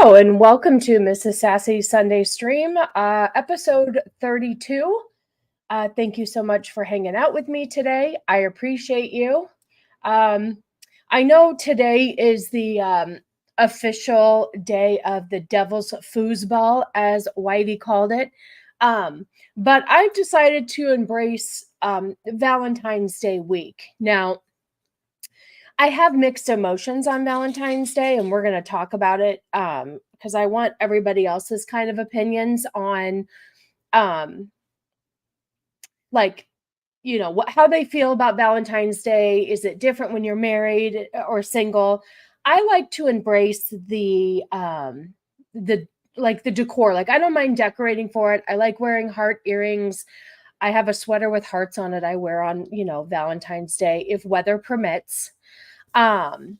Hello and welcome to Mrs. Sassy Sunday Stream, episode 32. Thank you so much for hanging out with me today. I appreciate you. I know today is the official day of the Devil's Foosball, as Whitey called it. But I've decided to embrace Valentine's Day week. Now, I have mixed emotions on Valentine's Day, and we're going to talk about it because I want everybody else's kind of opinions on, um, like, how they feel about Valentine's Day. Is it different when you're married or single? I like to embrace the the decor. Like, I don't mind decorating for it. I like wearing heart earrings. I have a sweater with hearts on it I wear on, Valentine's Day if weather permits. Um,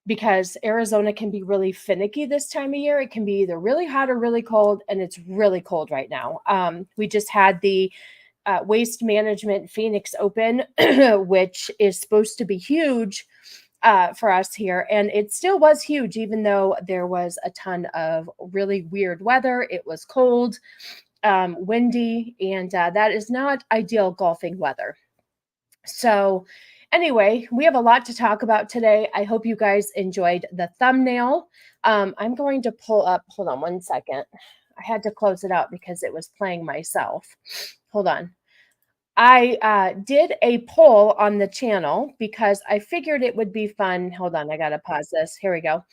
because Arizona can be really finicky this time of year. It can be either really hot or really cold, and it's really cold right now. We just had the Waste Management Phoenix Open, which is supposed to be huge for us here, and it still was huge, even though there was a ton of really weird weather. It was cold, windy, and that is not ideal golfing weather. So, anyway, we have a lot to talk about today. I hope you guys enjoyed the thumbnail. I'm going to pull up, hold on one second. I had to close it out because it was playing myself. Hold on. I did a poll on the channel because I figured it would be fun. Hold on, I got to pause this. Here we go.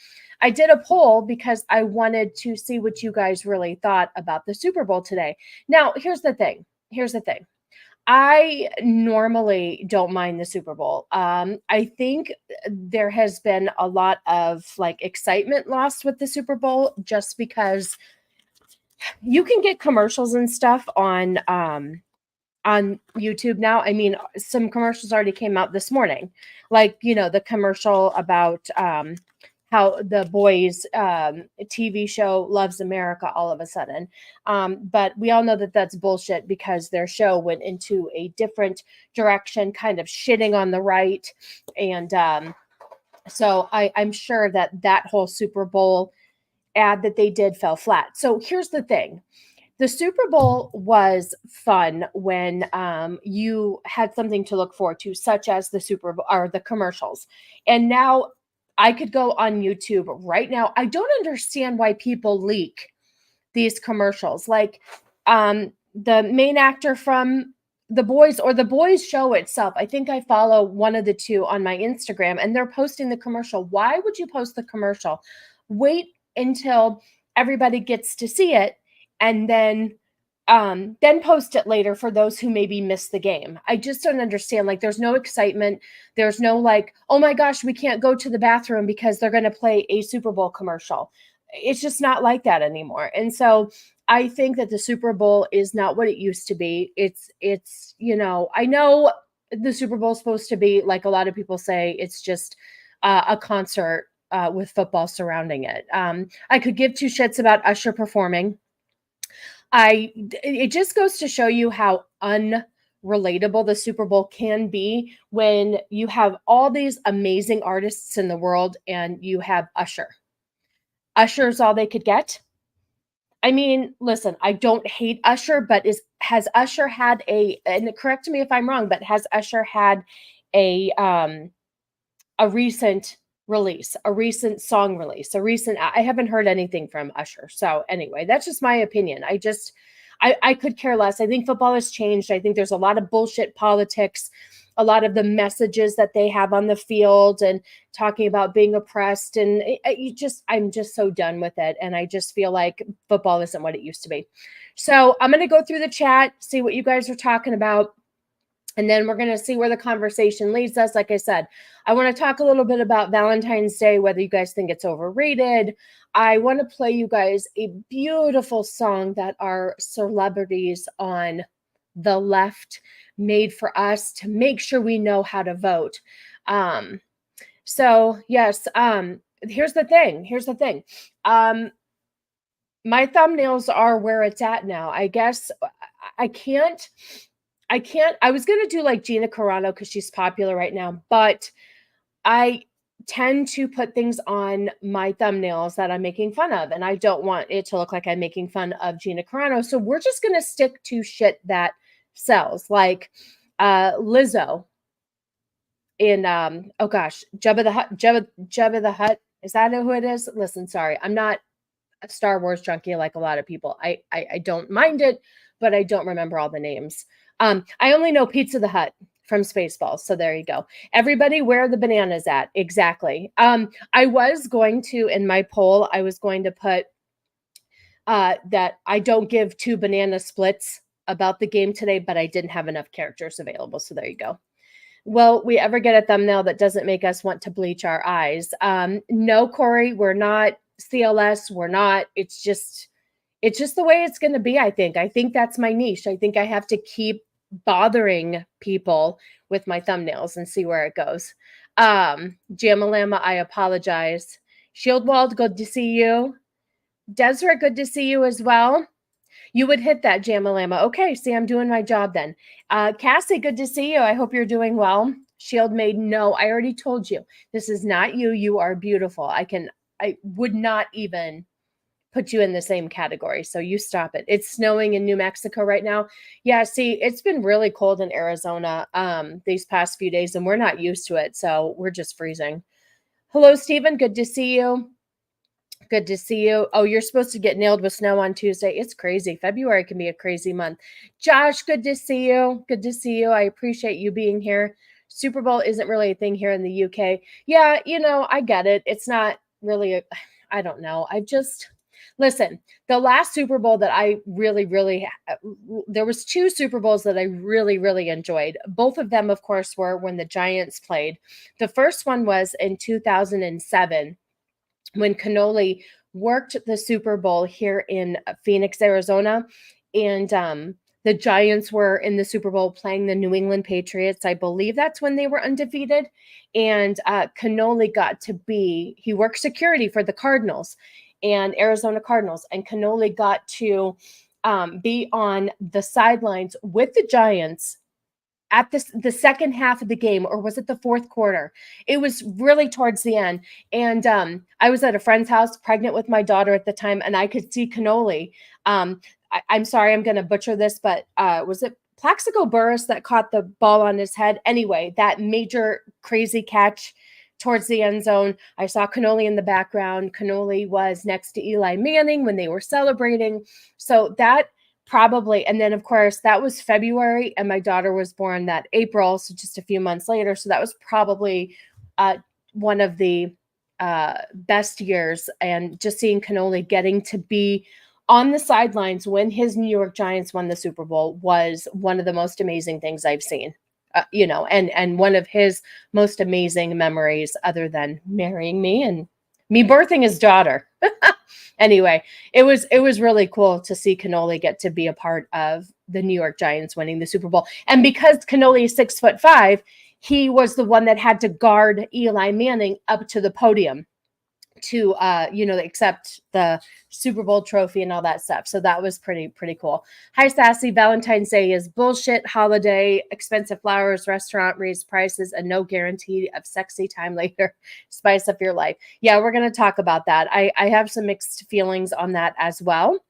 I did a poll because I wanted to see what you guys really thought about the Super Bowl today. Now, here's the thing. I normally don't mind the Super Bowl. I think there has been a lot of excitement lost with the Super Bowl just because you can get commercials and stuff on YouTube now. I mean, some commercials already came out this morning, the commercial about how the boys TV show Loves America all of a sudden. But we all know that that's bullshit because their show went into a different direction, kind of shitting on the right. And so I'm sure that whole Super Bowl ad that they did fell flat. So here's the thing. The Super Bowl was fun when you had something to look forward to, such as the Super Bowl or the commercials. And now I could go on YouTube right now. I don't understand why people leak these commercials. The main actor from The Boys or The Boys show itself. I think I follow one of the two on my Instagram, and they're posting the commercial. Why would you post the commercial? Wait until everybody gets to see it and then post it later for those who maybe missed the game. I just don't understand. There's no excitement. There's no oh my gosh, we can't go to the bathroom because they're going to play a Super Bowl commercial. It's just not like that anymore. And so I think that the Super Bowl is not what it used to be. It's I know the Super Bowl is supposed to be, like a lot of people say, it's just a concert with football surrounding it. I could give two shits about Usher performing. It just goes to show you how unrelatable the Super Bowl can be when you have all these amazing artists in the world and you have Usher. Usher's all they could get. I mean, listen, I don't hate Usher, but has Usher had and correct me if I'm wrong, but has Usher had a recent release, a recent song release, I haven't heard anything from Usher. So anyway, that's just my opinion. I could care less. I think football has changed. I think there's a lot of bullshit politics, a lot of the messages that they have on the field and talking about being oppressed. And I'm just so done with it. And I just feel like football isn't what it used to be. So I'm going to go through the chat, see what you guys are talking about. And then we're going to see where the conversation leads us. Like I said, I want to talk a little bit about Valentine's Day, whether you guys think it's overrated. I want to play you guys a beautiful song that our celebrities on the left made for us to make sure we know how to vote. So yes, here's the thing. My thumbnails are where it's at now. I guess I can't. I was going to do like Gina Carano because she's popular right now, but I tend to put things on my thumbnails that I'm making fun of, and I don't want it to look like I'm making fun of Gina Carano. So we're just going to stick to shit that sells, like Lizzo in oh gosh, Jabba the Hutt. Is that who it is? Listen, sorry, I'm not a Star Wars junkie like a lot of people. I don't mind it, but I don't remember all the names. I only know Pizza the Hut from Spaceballs. So there you go. Everybody, where are the bananas at? Exactly. I was going to, in my poll, I was going to put that I don't give 2 banana splits about the game today, but I didn't have enough characters available. So there you go. Will we ever get a thumbnail that doesn't make us want to bleach our eyes? No, Corey, we're not CLS. We're not. It's just the way it's going to be. I think that's my niche. I think I have to keep bothering people with my thumbnails and see where it goes. Jamalama, I apologize. Shieldwald, good to see you. Desiree, good to see you as well. You would hit that, Jamalama. Okay, see, I'm doing my job then. Cassie, good to see you. I hope you're doing well. Shield Maid, no, I already told you. This is not you. You are beautiful. I would not even put you in the same category. So you stop it. It's snowing in New Mexico right now. Yeah, see, it's been really cold in Arizona these past few days, and we're not used to it. So we're just freezing. Hello, Stephen. Good to see you. Good to see you. Oh, you're supposed to get nailed with snow on Tuesday. It's crazy. February can be a crazy month. Josh, good to see you. Good to see you. I appreciate you being here. Super Bowl isn't really a thing here in the UK. Yeah, I get it. It's not really I don't know. Listen, the last Super Bowl that I really, there was 2 Super Bowls that I really enjoyed. Both of them, of course, were when the Giants played. The first one was in 2007 when Cannoli worked the Super Bowl here in Phoenix, Arizona. And the Giants were in the Super Bowl playing the New England Patriots. I believe that's when they were undefeated. And Cannoli he worked security for the Cardinals and Arizona Cardinals. And Cannoli got to be on the sidelines with the Giants at the second half of the game, or was it the fourth quarter? It was really towards the end. And I was at a friend's house, pregnant with my daughter at the time, and I could see Cannoli. I'm sorry, I'm going to butcher this, but was it Plaxico Burress that caught the ball on his head? Anyway, that major crazy catch towards the end zone. I saw Cannoli in the background. Cannoli was next to Eli Manning when they were celebrating. So that probably, and then of course that was February and my daughter was born that April, so just a few months later. So that was probably one of the best years, and just seeing Cannoli getting to be on the sidelines when his New York Giants won the Super Bowl was one of the most amazing things I've seen. And one of his most amazing memories, other than marrying me and me birthing his daughter. Anyway, it was really cool to see Cannoli get to be a part of the New York Giants winning the Super Bowl. And because Cannoli is 6'5", he was the one that had to guard Eli Manning up to the podium to accept the Super Bowl trophy and all that stuff. So that was pretty cool. Hi, Sassy. Valentine's Day is bullshit holiday, expensive flowers, restaurant raised prices, and no guarantee of sexy time later. Spice up your life. Yeah, we're going to talk about that. I have some mixed feelings on that as well.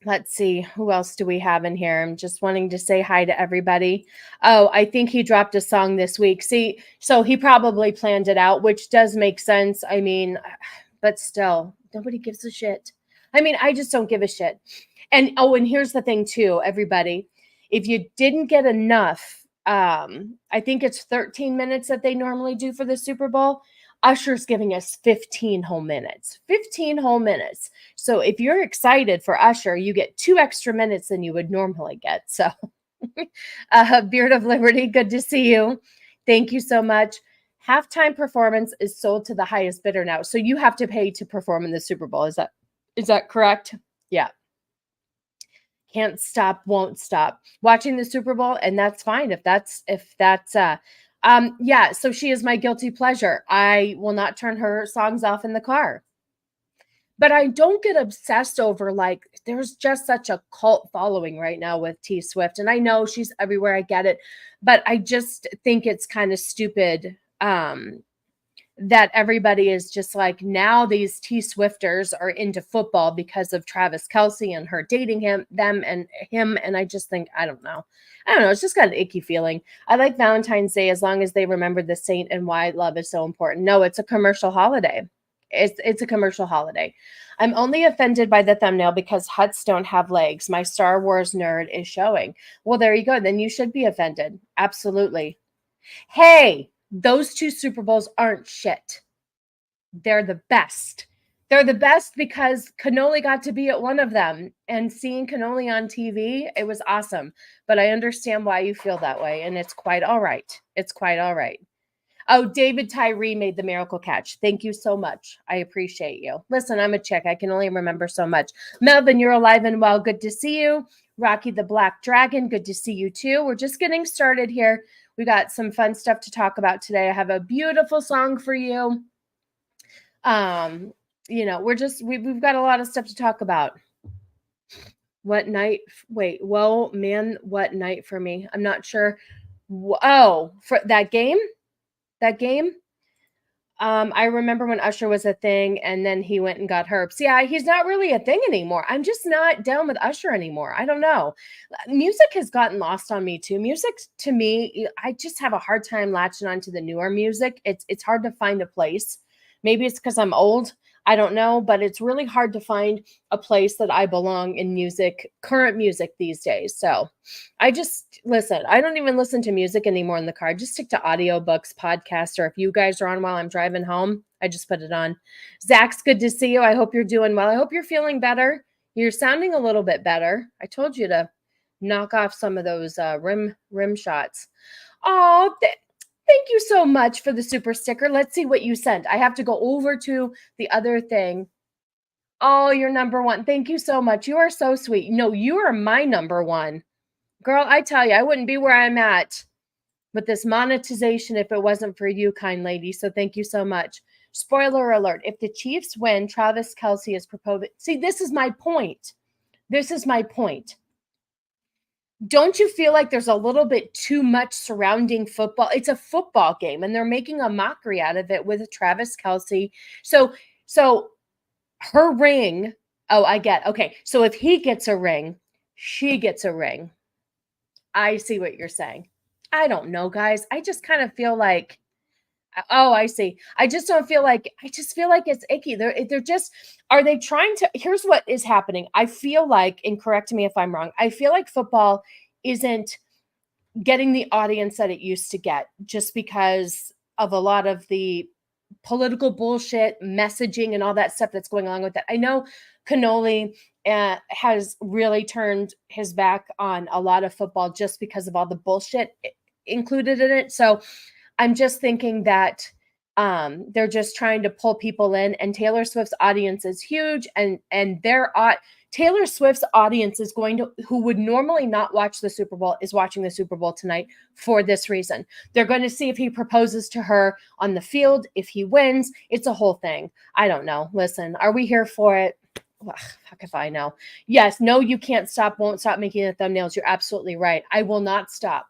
Let's see, who else do we have in here? I'm just wanting to say hi to everybody. Oh, I think he dropped a song this week. See, so he probably planned it out, which does make sense. I mean, but still, nobody gives a shit. I mean, I just don't give a shit. And here's the thing too, everybody. If you didn't get enough, I think it's 13 minutes that they normally do for the Super Bowl. Usher's giving us 15 whole minutes. 15 whole minutes. So if you're excited for Usher, you get 2 extra minutes than you would normally get. So Beard of Liberty, good to see you. Thank you so much. Halftime performance is sold to the highest bidder now. So you have to pay to perform in the Super Bowl. Is that correct? Yeah. Can't stop, won't stop watching the Super Bowl. And that's fine. If that's yeah, so she is my guilty pleasure. I will not turn her songs off in the car. But I don't get obsessed over, like, there's just such a cult following right now with T Swift. And I know she's everywhere. I get it. But I just think it's kind of stupid that everybody is just like, now these T-Swifters are into football because of Travis Kelce and her dating him. And I just think, I don't know. It's just got an icky feeling. I like Valentine's Day as long as they remember the saint and why love is so important. No, it's a commercial holiday. It's a commercial holiday. I'm only offended by the thumbnail because huts don't have legs. My Star Wars nerd is showing. Well, there you go. Then you should be offended. Absolutely. Hey, those 2 Super Bowls aren't shit. They're the best. They're the best because Cannoli got to be at one of them, and seeing Cannoli on TV, it was awesome. But I understand why you feel that way, and it's quite all right. It's quite all right. Oh, David Tyree made the miracle catch. Thank you so much. I appreciate you. Listen, I'm a chick. I can only remember so much. Melvin, you're alive and well. Good to see you. Rocky the Black Dragon, good to see you too. We're just getting started here. We got some fun stuff to talk about today. I have a beautiful song for you. We've got a lot of stuff to talk about. What night? Wait, whoa, man, what night for me? I'm not sure. Oh, for that game? I remember when Usher was a thing and then he went and got Herbs. Yeah, he's not really a thing anymore. I'm just not down with Usher anymore. I don't know. Music has gotten lost on me too. Music, to me, I just have a hard time latching onto the newer music. It's hard to find a place. Maybe it's because I'm old. I don't know, but it's really hard to find a place that I belong in music, current music these days. So I just listen. I don't even listen to music anymore in the car. I just stick to audiobooks, podcasts, or if you guys are on while I'm driving home, I just put it on. Zach's good to see you. I hope you're doing well. I hope you're feeling better. You're sounding a little bit better. I told you to knock off some of those rim shots. Oh, thank you so much for the super sticker. Let's see what you sent. I have to go over to the other thing. Oh, you're number one. Thank you so much. You are so sweet. No, you are my number one. Girl, I tell you, I wouldn't be where I'm at with this monetization if it wasn't for you, kind lady. So thank you so much. Spoiler alert. If the Chiefs win, Travis Kelce is proposing. See, this is my point. Don't you feel like there's a little bit too much surrounding football? It's a football game, and they're making a mockery out of it with Travis Kelce. So her ring. Oh, I get. Okay, so if he gets a ring, she gets a ring. I see what you're saying. I don't know, guys. I just kind of feel like. Oh, I see. I just feel like it's icky. They're just, are they trying to, here's what is happening. I feel like, and correct me if I'm wrong, I feel like football isn't getting the audience that it used to get just because of a lot of the political bullshit, messaging, and all that stuff that's going along with that. I know Cannoli has really turned his back on a lot of football just because of all the bullshit included in it. So I'm just thinking that they're just trying to pull people in, and Taylor Swift's audience is huge, and Taylor Swift's audience is who would normally not watch the Super Bowl, is watching the Super Bowl tonight for this reason. They're going to see if he proposes to her on the field, if he wins. It's a whole thing. I don't know. Listen, are we here for it? Ugh, fuck if I know. Yes, no, you can't stop, won't stop making the thumbnails. You're absolutely right. I will not stop.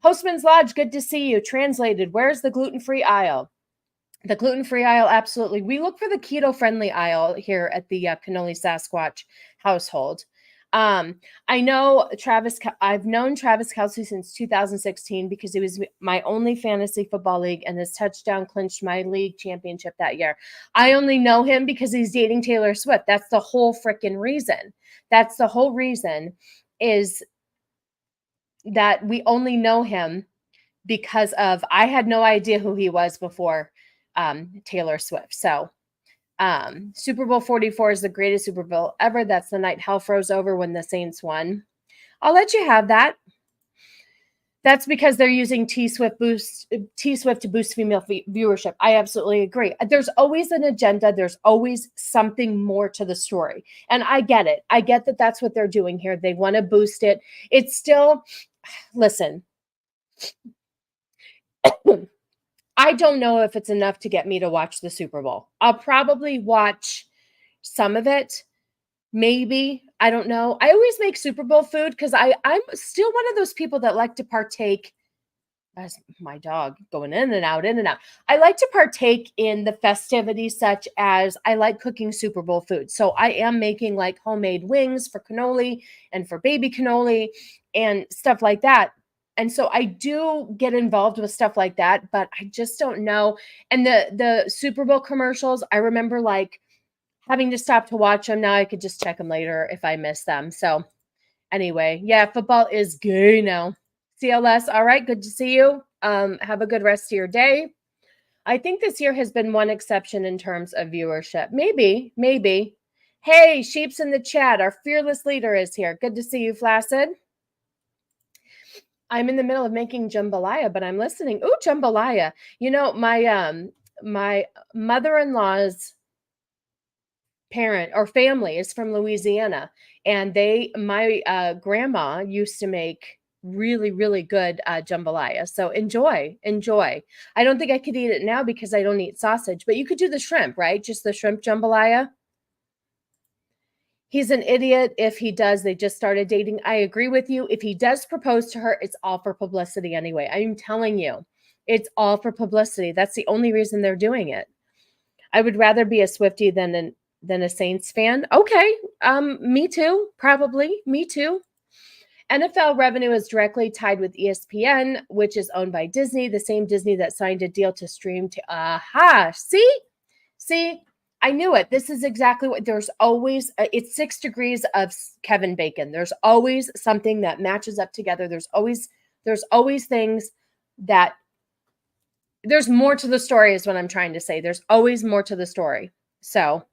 Hostman's Lodge, good to see you. Translated, where's the gluten-free aisle? The gluten-free aisle, absolutely. We look for the keto-friendly aisle here at the Cannoli Sasquatch household. I know I've known Travis Kelce since 2016 because he was my only fantasy football league, and his touchdown clinched my league championship that year. I only know him because he's dating Taylor Swift. That's the whole freaking reason. That's the whole reason, is that we only know him because of, I had no idea who he was before Taylor Swift. So Super Bowl 44 is the greatest Super Bowl ever. That's the night hell froze over when the Saints won. I'll let you have that. That's because they're using T-Swift to boost female viewership. I absolutely agree. There's always an agenda. There's always something more to the story. And I get it. I get that that's what they're doing here. They want to boost it. It's still, listen, I don't know if it's enough to get me to watch the Super Bowl. I'll probably watch some of it. Maybe. I don't know. I always make Super Bowl food because I'm still one of those people that like to partake As my dog going in and out, in and out. I like to partake in the festivities, such as I like cooking Super Bowl food. So I am making like homemade wings for cannoli and for baby cannoli and stuff like that. And so I do get involved with stuff like that, but I just don't know. And the Super Bowl commercials, I remember like having to stop to watch them. Now I could just check them later if I miss them. So anyway, yeah, football is gay now. CLS, all right, good to see you. Have a good rest of your day. I think this year has been one exception in terms of viewership. Maybe, maybe. Hey, Sheep's in the chat. Our fearless leader is here. Good to see you, Flaccid. I'm in the middle of making jambalaya, but I'm listening. Ooh, jambalaya. You know, my mother-in-law's parent or family is from Louisiana, and my grandma used to make really, really good jambalaya. So enjoy. I don't think I could eat it now because I don't eat sausage, but you could do the shrimp, right? Just the shrimp jambalaya. He's an idiot if he does. They just started dating. I agree with you. If he does propose to her, it's all for publicity anyway. I'm telling you, it's all for publicity. That's the only reason they're doing it. I would rather be a Swiftie than a Saints fan. Okay. Me too. Probably. Me too. NFL revenue is directly tied with ESPN, which is owned by Disney, the same Disney that signed a deal to stream to aha. See, I knew it. This is exactly what there's always it's 6 degrees of Kevin Bacon. There's always something that matches up together. There's always things that there's more to the story is what I'm trying to say. There's always more to the story. So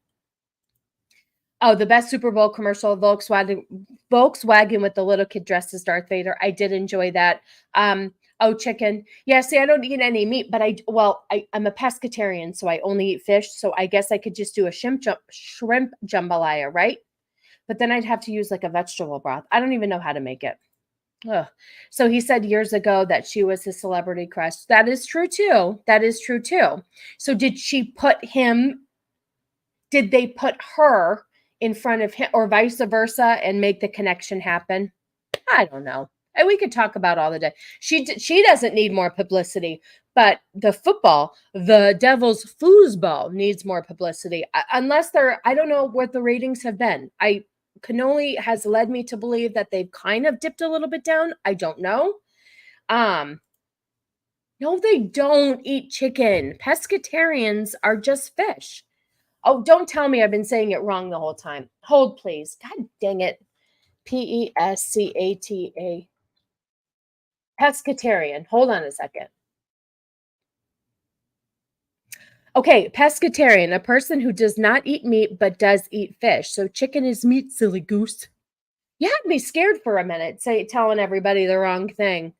oh, the best Super Bowl commercial, Volkswagen with the little kid dressed as Darth Vader. I did enjoy that. Oh, chicken. Yeah, see, I don't eat any meat, but I'm a pescatarian, so I only eat fish. So I guess I could just do a shrimp jambalaya, right? But then I'd have to use like a vegetable broth. I don't even know how to make it. Ugh. So he said years ago that she was his celebrity crush. That is true too. So did they put her in front of him or vice versa and make the connection happen? I don't know. And we could talk about all the day. She doesn't need more publicity, but the Devil's foosball needs more publicity. Unless I don't know what the ratings have been. Cannoli has led me to believe that they've kind of dipped a little bit down. I don't know. No, they don't eat chicken. Pescatarians are just fish. Oh, don't tell me I've been saying it wrong the whole time. Hold, please. God dang it. Pescata. Pescatarian. Hold on a second. Okay, pescatarian, a person who does not eat meat but does eat fish. So chicken is meat, silly goose. You had me scared for a minute, telling everybody the wrong thing.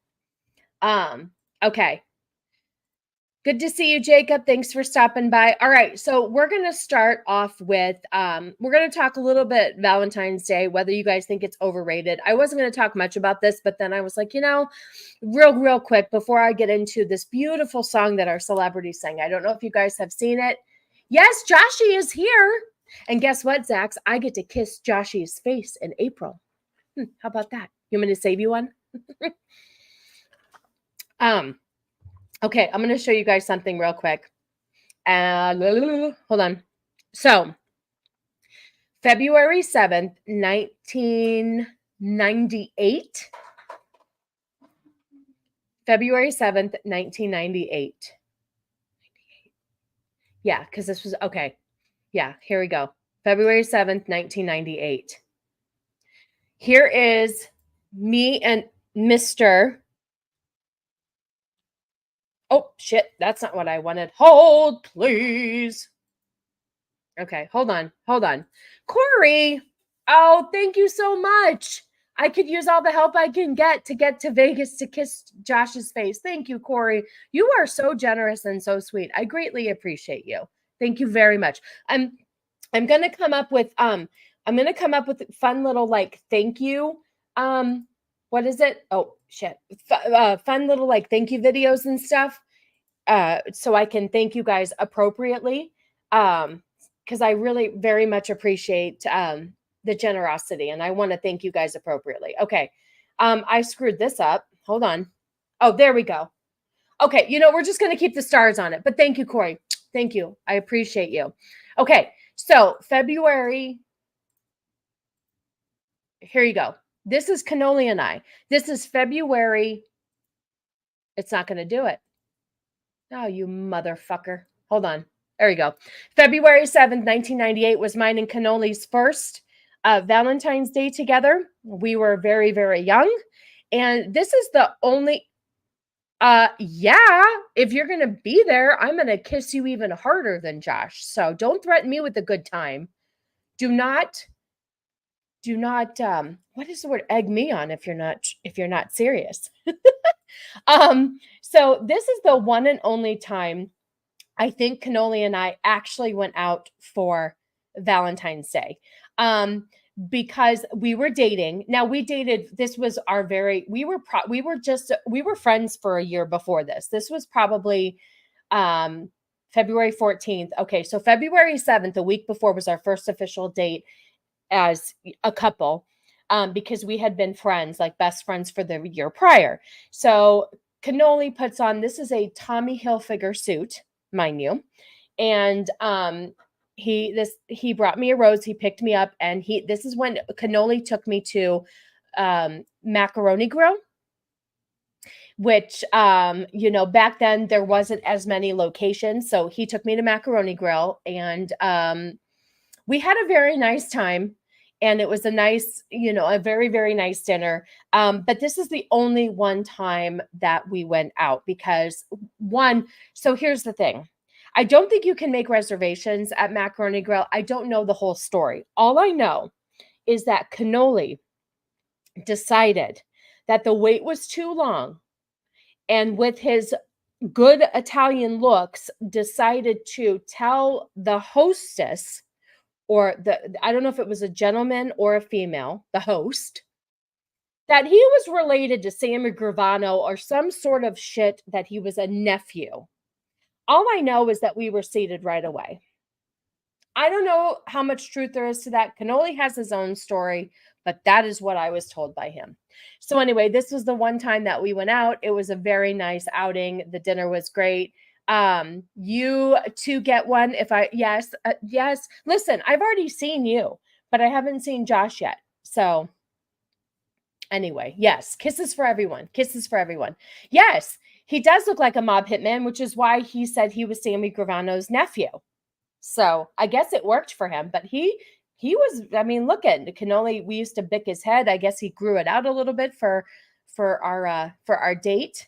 Okay. Good to see you, Jacob. Thanks for stopping by. All right, so we're going to start off with, we're going to talk a little bit Valentine's Day, whether you guys think it's overrated. I wasn't going to talk much about this, but then I was like, real quick, before I get into this beautiful song that our celebrity sang, I don't know if you guys have seen it. Yes, Joshy is here. And guess what, Zax? I get to kiss Joshy's face in April. How about that? You want me to save you one? Okay, I'm going to show you guys something real quick. Hold on. So, February 7th, 1998. February 7th, 1998. Yeah, because this was, okay. Yeah, here we go. February 7th, 1998. Here is me and Mr. Oh, shit. That's not what I wanted. Hold, please. Okay, hold on. Corey. Oh, thank you so much. I could use all the help I can get to Vegas to kiss Josh's face. Thank you, Corey. You are so generous and so sweet. I greatly appreciate you. Thank you very much. I'm gonna come up with fun little like thank you. What is it? Oh shit. Fun little like thank you videos and stuff. So I can thank you guys appropriately. Because I really very much appreciate the generosity, and I want to thank you guys appropriately. Okay. I screwed this up. Hold on. Oh, there we go. Okay, you know, we're just going to keep the stars on it. But thank you, Corey. Thank you. I appreciate you. Okay, so February. Here you go. This is Cannoli and I. This is February. It's not going to do it. Oh, you motherfucker. Hold on. There you go. February 7th, 1998 was mine and Cannoli's first Valentine's Day together. We were very, very young. And this is the only, yeah, if you're going to be there, I'm going to kiss you even harder than Josh. So don't threaten me with a good time. Do not, what is the word? Egg me on if you're not serious. So this is the one and only time I think Cannoli and I actually went out for Valentine's Day. Because we were dating. Now we dated, this was our very, we were friends for a year before this. This was probably February 14th. Okay, so February 7th, a week before, was our first official date as a couple, because we had been friends, like best friends for the year prior. So Cannoli puts on, this is a Tommy Hilfiger suit, mind you. And he brought me a rose. He picked me up, and this is when Cannoli took me to Macaroni Grill, which you know, back then there wasn't as many locations. So he took me to Macaroni Grill, and we had a very nice time. And it was a nice, you know, a very, very nice dinner. But this is the only one time that we went out because so here's the thing. I don't think you can make reservations at Macaroni Grill. I don't know the whole story. All I know is that Cannoli decided that the wait was too long. And with his good Italian looks, decided to tell the hostess, or I don't know if it was a gentleman or a female, the host, that he was related to Sammy Gravano or some sort of shit, that he was a nephew. All I know is that we were seated right away. I don't know how much truth there is to that. Cannoli has his own story, but that is what I was told by him. So anyway, this was the one time that we went out. It was a very nice outing. The dinner was great. You to get one yes. Listen, I've already seen you, but I haven't seen Josh yet. So anyway, yes, kisses for everyone. Kisses for everyone. Yes, he does look like a mob hitman, which is why he said he was Sammy Gravano's nephew. So I guess it worked for him, but he was, I mean, look at Cannoli. We used to bick his head. I guess he grew it out a little bit for our date.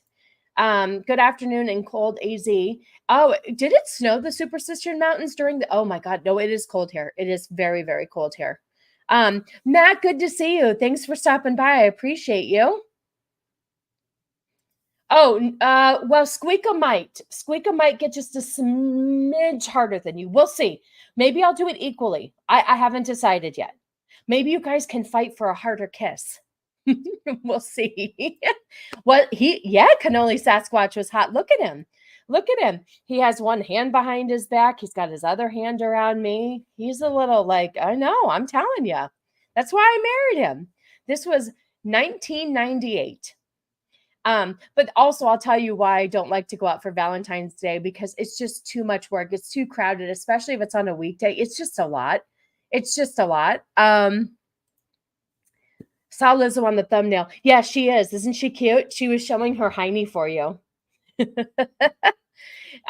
Good afternoon in cold AZ. Oh, did it snow the Superstition Mountains during oh my God, no, it is cold here. It is very, very cold here. Matt, good to see you. Thanks for stopping by. I appreciate you. Oh, well, Squeaka might get just a smidge harder than you. We'll see. Maybe I'll do it equally. I haven't decided yet. Maybe you guys can fight for a harder kiss. We'll see. Cannoli Sasquatch was hot. Look at him. Look at him. He has one hand behind his back. He's got his other hand around me. He's a little like, I know, I'm telling you. That's why I married him. This was 1998. But also I'll tell you why I don't like to go out for Valentine's Day, because it's just too much work. It's too crowded, especially if it's on a weekday. It's just a lot. It's just a lot. Saw Lizzo on the thumbnail. Yeah, she is. Isn't she cute? She was showing her hiney for you.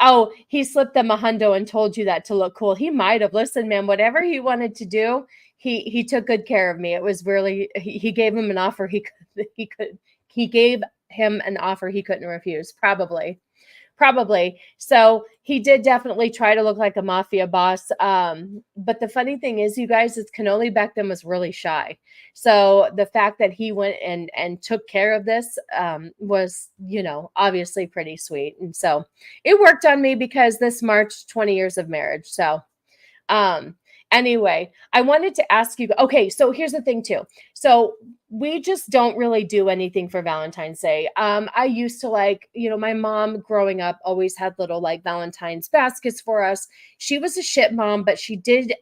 Oh, he slipped them a hundo and told you that to look cool. He might have. Listen, man, whatever he wanted to do, he took good care of me. It was really, he gave him an offer he gave him an offer he couldn't refuse. Probably. So he did definitely try to look like a mafia boss. But the funny thing is, you guys, is Cannoli back then was really shy. So the fact that he went and took care of this was, you know, obviously pretty sweet. And so it worked on me, because this March, 20 years of marriage. So anyway, I wanted to ask you, okay, so here's the thing too. So we just don't really do anything for Valentine's Day. I used to, like, you know, my mom growing up always had little like Valentine's baskets for us. She was a shit mom, but she did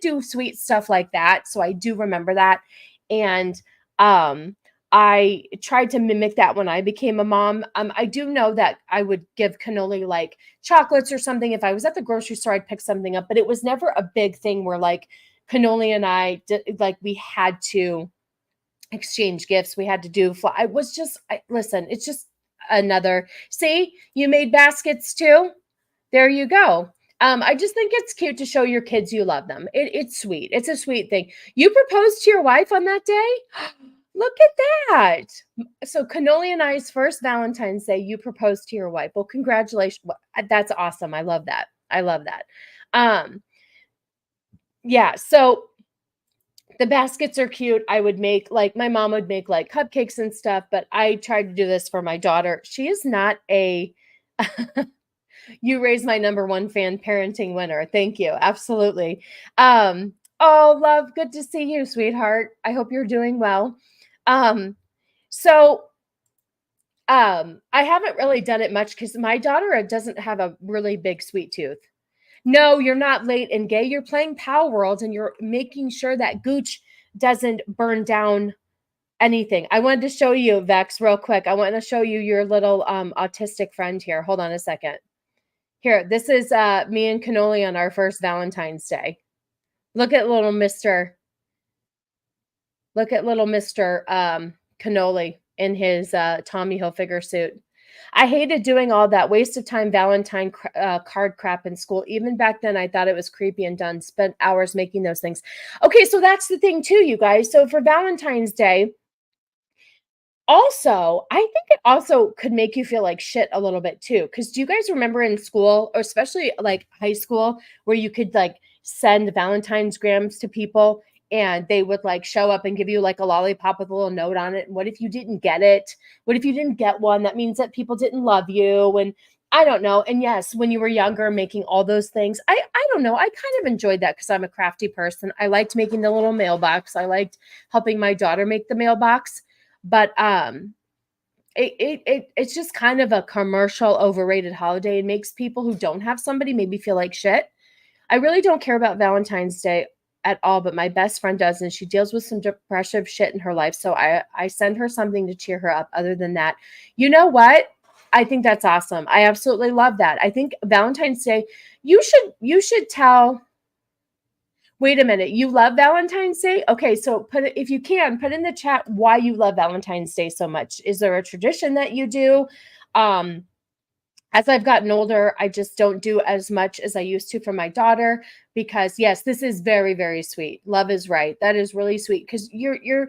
do sweet stuff like that. So I do remember that. And I tried to mimic that when I became a mom. I do know that I would give cannoli like chocolates or something. If I was at the grocery store, I'd pick something up, but it was never a big thing where like cannoli and I did, like we had to exchange gifts. We had to do. I was just listen. It's just another. See, you made baskets too. There you go. I just think it's cute to show your kids you love them. It's sweet. It's a sweet thing. You proposed to your wife on that day? Look at that. So Cannoli and I's first Valentine's Day, you proposed to your wife. Well, congratulations. That's awesome. I love that. I love that. Yeah, so the baskets are cute. I would make like my mom would make like cupcakes and stuff, but I tried to do this for my daughter. She is not a you raised my number one fan parenting winner. Thank you. Absolutely. Oh, love, good to see you, sweetheart. I hope you're doing well. So I haven't really done it much because my daughter doesn't have a really big sweet tooth. No, you're not late and gay. You're playing Pal World and you're making sure that Gooch doesn't burn down anything. I wanted to show you, Vex, real quick. I want to show you your little autistic friend here. Hold on a second. Here, this is me and Cannoli on our first Valentine's Day. Look at little Mr. Look at little Mr. Cannoli in his Tommy Hilfiger suit. I hated doing all that waste of time Valentine card crap in school. Even back then, I thought it was creepy and done. Spent hours making those things. Okay, so that's the thing too, you guys. So for Valentine's Day, also, I think it also could make you feel like shit a little bit too. Because do you guys remember in school, or especially like high school, where you could like send Valentine's grams to people and they would like show up and give you like a lollipop with a little note on it? And what if you didn't get it? What if you didn't get one? That means that people didn't love you. And I don't know. And yes, when you were younger, making all those things, I don't know. I kind of enjoyed that because I'm a crafty person. I liked making the little mailbox. I liked helping my daughter make the mailbox. But it's just kind of a commercial, overrated holiday. It makes people who don't have somebody maybe feel like shit. I really don't care about Valentine's Day at all, but my best friend does, and she deals with some depressive shit in her life. So I send her something to cheer her up. Other than that, you know what? I think that's awesome. I absolutely love that. I think Valentine's Day, you should tell. Wait a minute. You love Valentine's Day? Okay, so if you can, put in the chat why you love Valentine's Day so much. Is there a tradition that you do? As I've gotten older, I just don't do as much as I used to for my daughter because yes, this is very, very sweet. Love is right. That is really sweet because you're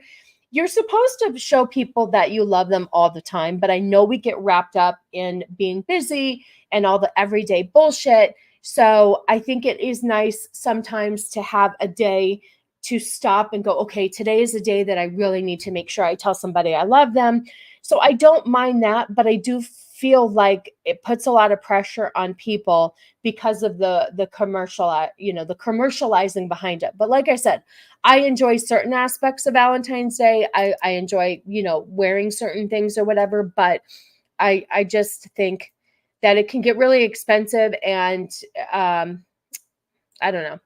supposed to show people that you love them all the time, but I know we get wrapped up in being busy and all the everyday bullshit. So I think it is nice sometimes to have a day to stop and go, okay, today is a day that I really need to make sure I tell somebody I love them. So I don't mind that, but I do feel like it puts a lot of pressure on people because of the commercial, the commercializing behind it. But like I said, I enjoy certain aspects of Valentine's Day. I enjoy, wearing certain things or whatever, but I just think that it can get really expensive and I don't know.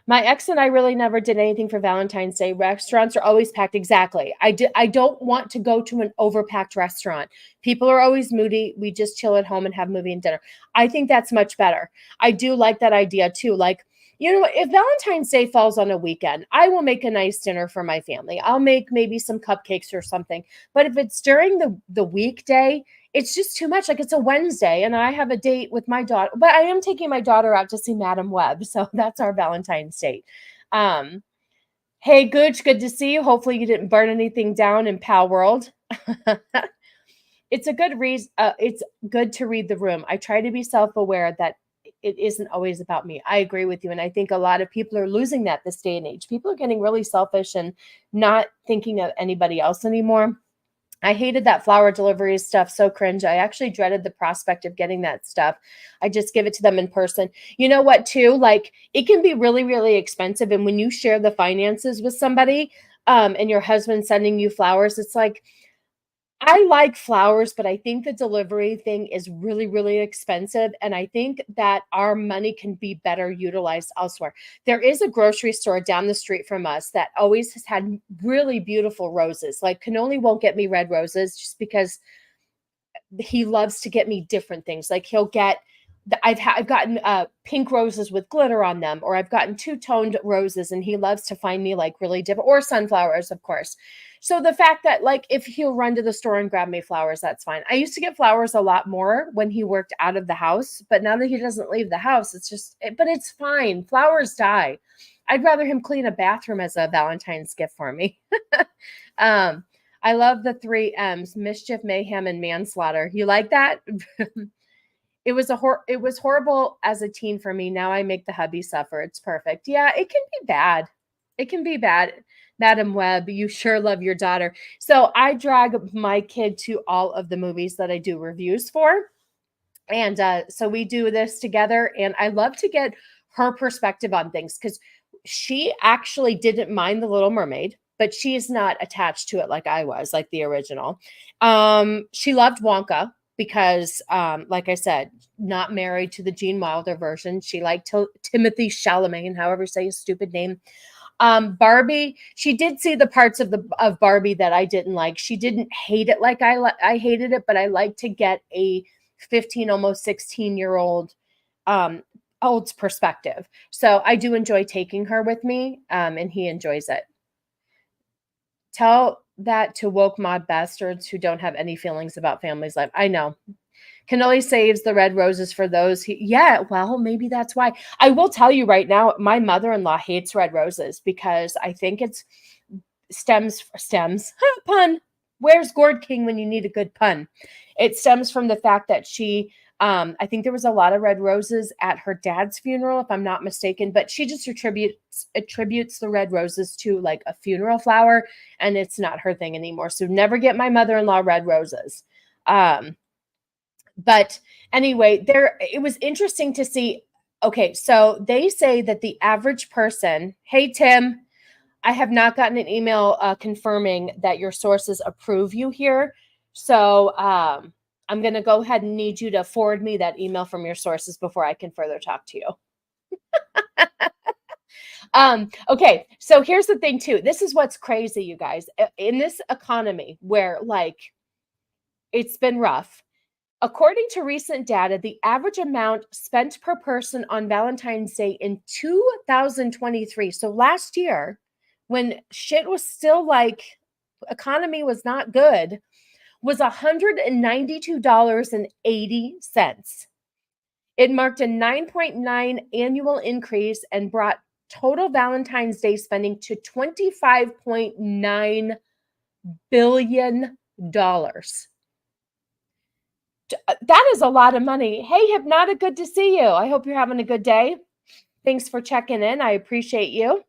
My ex and I really never did anything for Valentine's Day. Restaurants are always packed. Exactly. I don't want to go to an overpacked restaurant. People are always moody. We just chill at home and have movie and dinner. I think that's much better. I do like that idea too. Like, if Valentine's Day falls on a weekend, I will make a nice dinner for my family. I'll make maybe some cupcakes or something. But if it's during the weekday, it's just too much. Like it's a Wednesday and I have a date with my daughter, but I am taking my daughter out to see Madam Web. So that's our Valentine's date. Hey, Gooch, good to see you. Hopefully you didn't burn anything down in Pal World. It's a good reason. It's good to read the room. I try to be self-aware that it isn't always about me. I agree with you. And I think a lot of people are losing that this day and age. People are getting really selfish and not thinking of anybody else anymore. I hated that flower delivery stuff. So cringe. I actually dreaded the prospect of getting that stuff. I just give it to them in person. You know what, too? Like it can be really, really expensive. And when you share the finances with somebody, and your husband sending you flowers, it's like, I like flowers, but I think the delivery thing is really, really expensive. And I think that our money can be better utilized elsewhere. There is a grocery store down the street from us that always has had really beautiful roses. Like Cannoli won't get me red roses just because he loves to get me different things. Like he'll get I've gotten pink roses with glitter on them, or I've gotten two-toned roses, and he loves to find me like really different, or sunflowers, of course. So the fact that like if he'll run to the store and grab me flowers, that's fine. I used to get flowers a lot more when he worked out of the house, but now that he doesn't leave the house, but it's fine. Flowers die. I'd rather him clean a bathroom as a Valentine's gift for me. um, I love the three M's: mischief, mayhem, and manslaughter. You like that? It was horrible as a teen for me. Now I make the hubby suffer. It's perfect. Yeah, it can be bad. It can be bad. Madam Webb, you sure love your daughter. So I drag my kid to all of the movies that I do reviews for. And so we do this together. And I love to get her perspective on things because she actually didn't mind The Little Mermaid, but she's not attached to it like I was, like the original. She loved Wonka because, like I said, not married to the Gene Wilder version. She liked Timothy Chalamet, however you say his stupid name. Barbie, she did see the parts of Barbie that I didn't like. She didn't hate it like I hated it, but I like to get a 15, almost 16-year-old old's perspective. So I do enjoy taking her with me, and he enjoys it. Tell that to woke mod bastards who don't have any feelings about family's life. I know. Cannoli saves the red roses for those. Yeah, well, maybe that's why. I will tell you right now, my mother-in-law hates red roses because I think it's stems. Pun. Where's Gourd King when you need a good pun? It stems from the fact that she, I think there was a lot of red roses at her dad's funeral, if I'm not mistaken, but she just attributes the red roses to like a funeral flower, and it's not her thing anymore. So never get my mother-in-law red roses. But anyway, it was interesting to see. Okay, so they say that the average person, hey, Tim, I have not gotten an email confirming that your sources approve you here. So I'm going to go ahead and need you to forward me that email from your sources before I can further talk to you. Okay, so here's the thing too. This is what's crazy, you guys. In this economy where like it's been rough, according to recent data, the average amount spent per person on Valentine's Day in 2023, so last year, when shit was still like economy was not good, was $192.80. It marked a 9.9 annual increase and brought total Valentine's Day spending to $25.9 billion. That is a lot of money. Hey, Hypnotic, good to see you. I hope you're having a good day. Thanks for checking in. I appreciate you.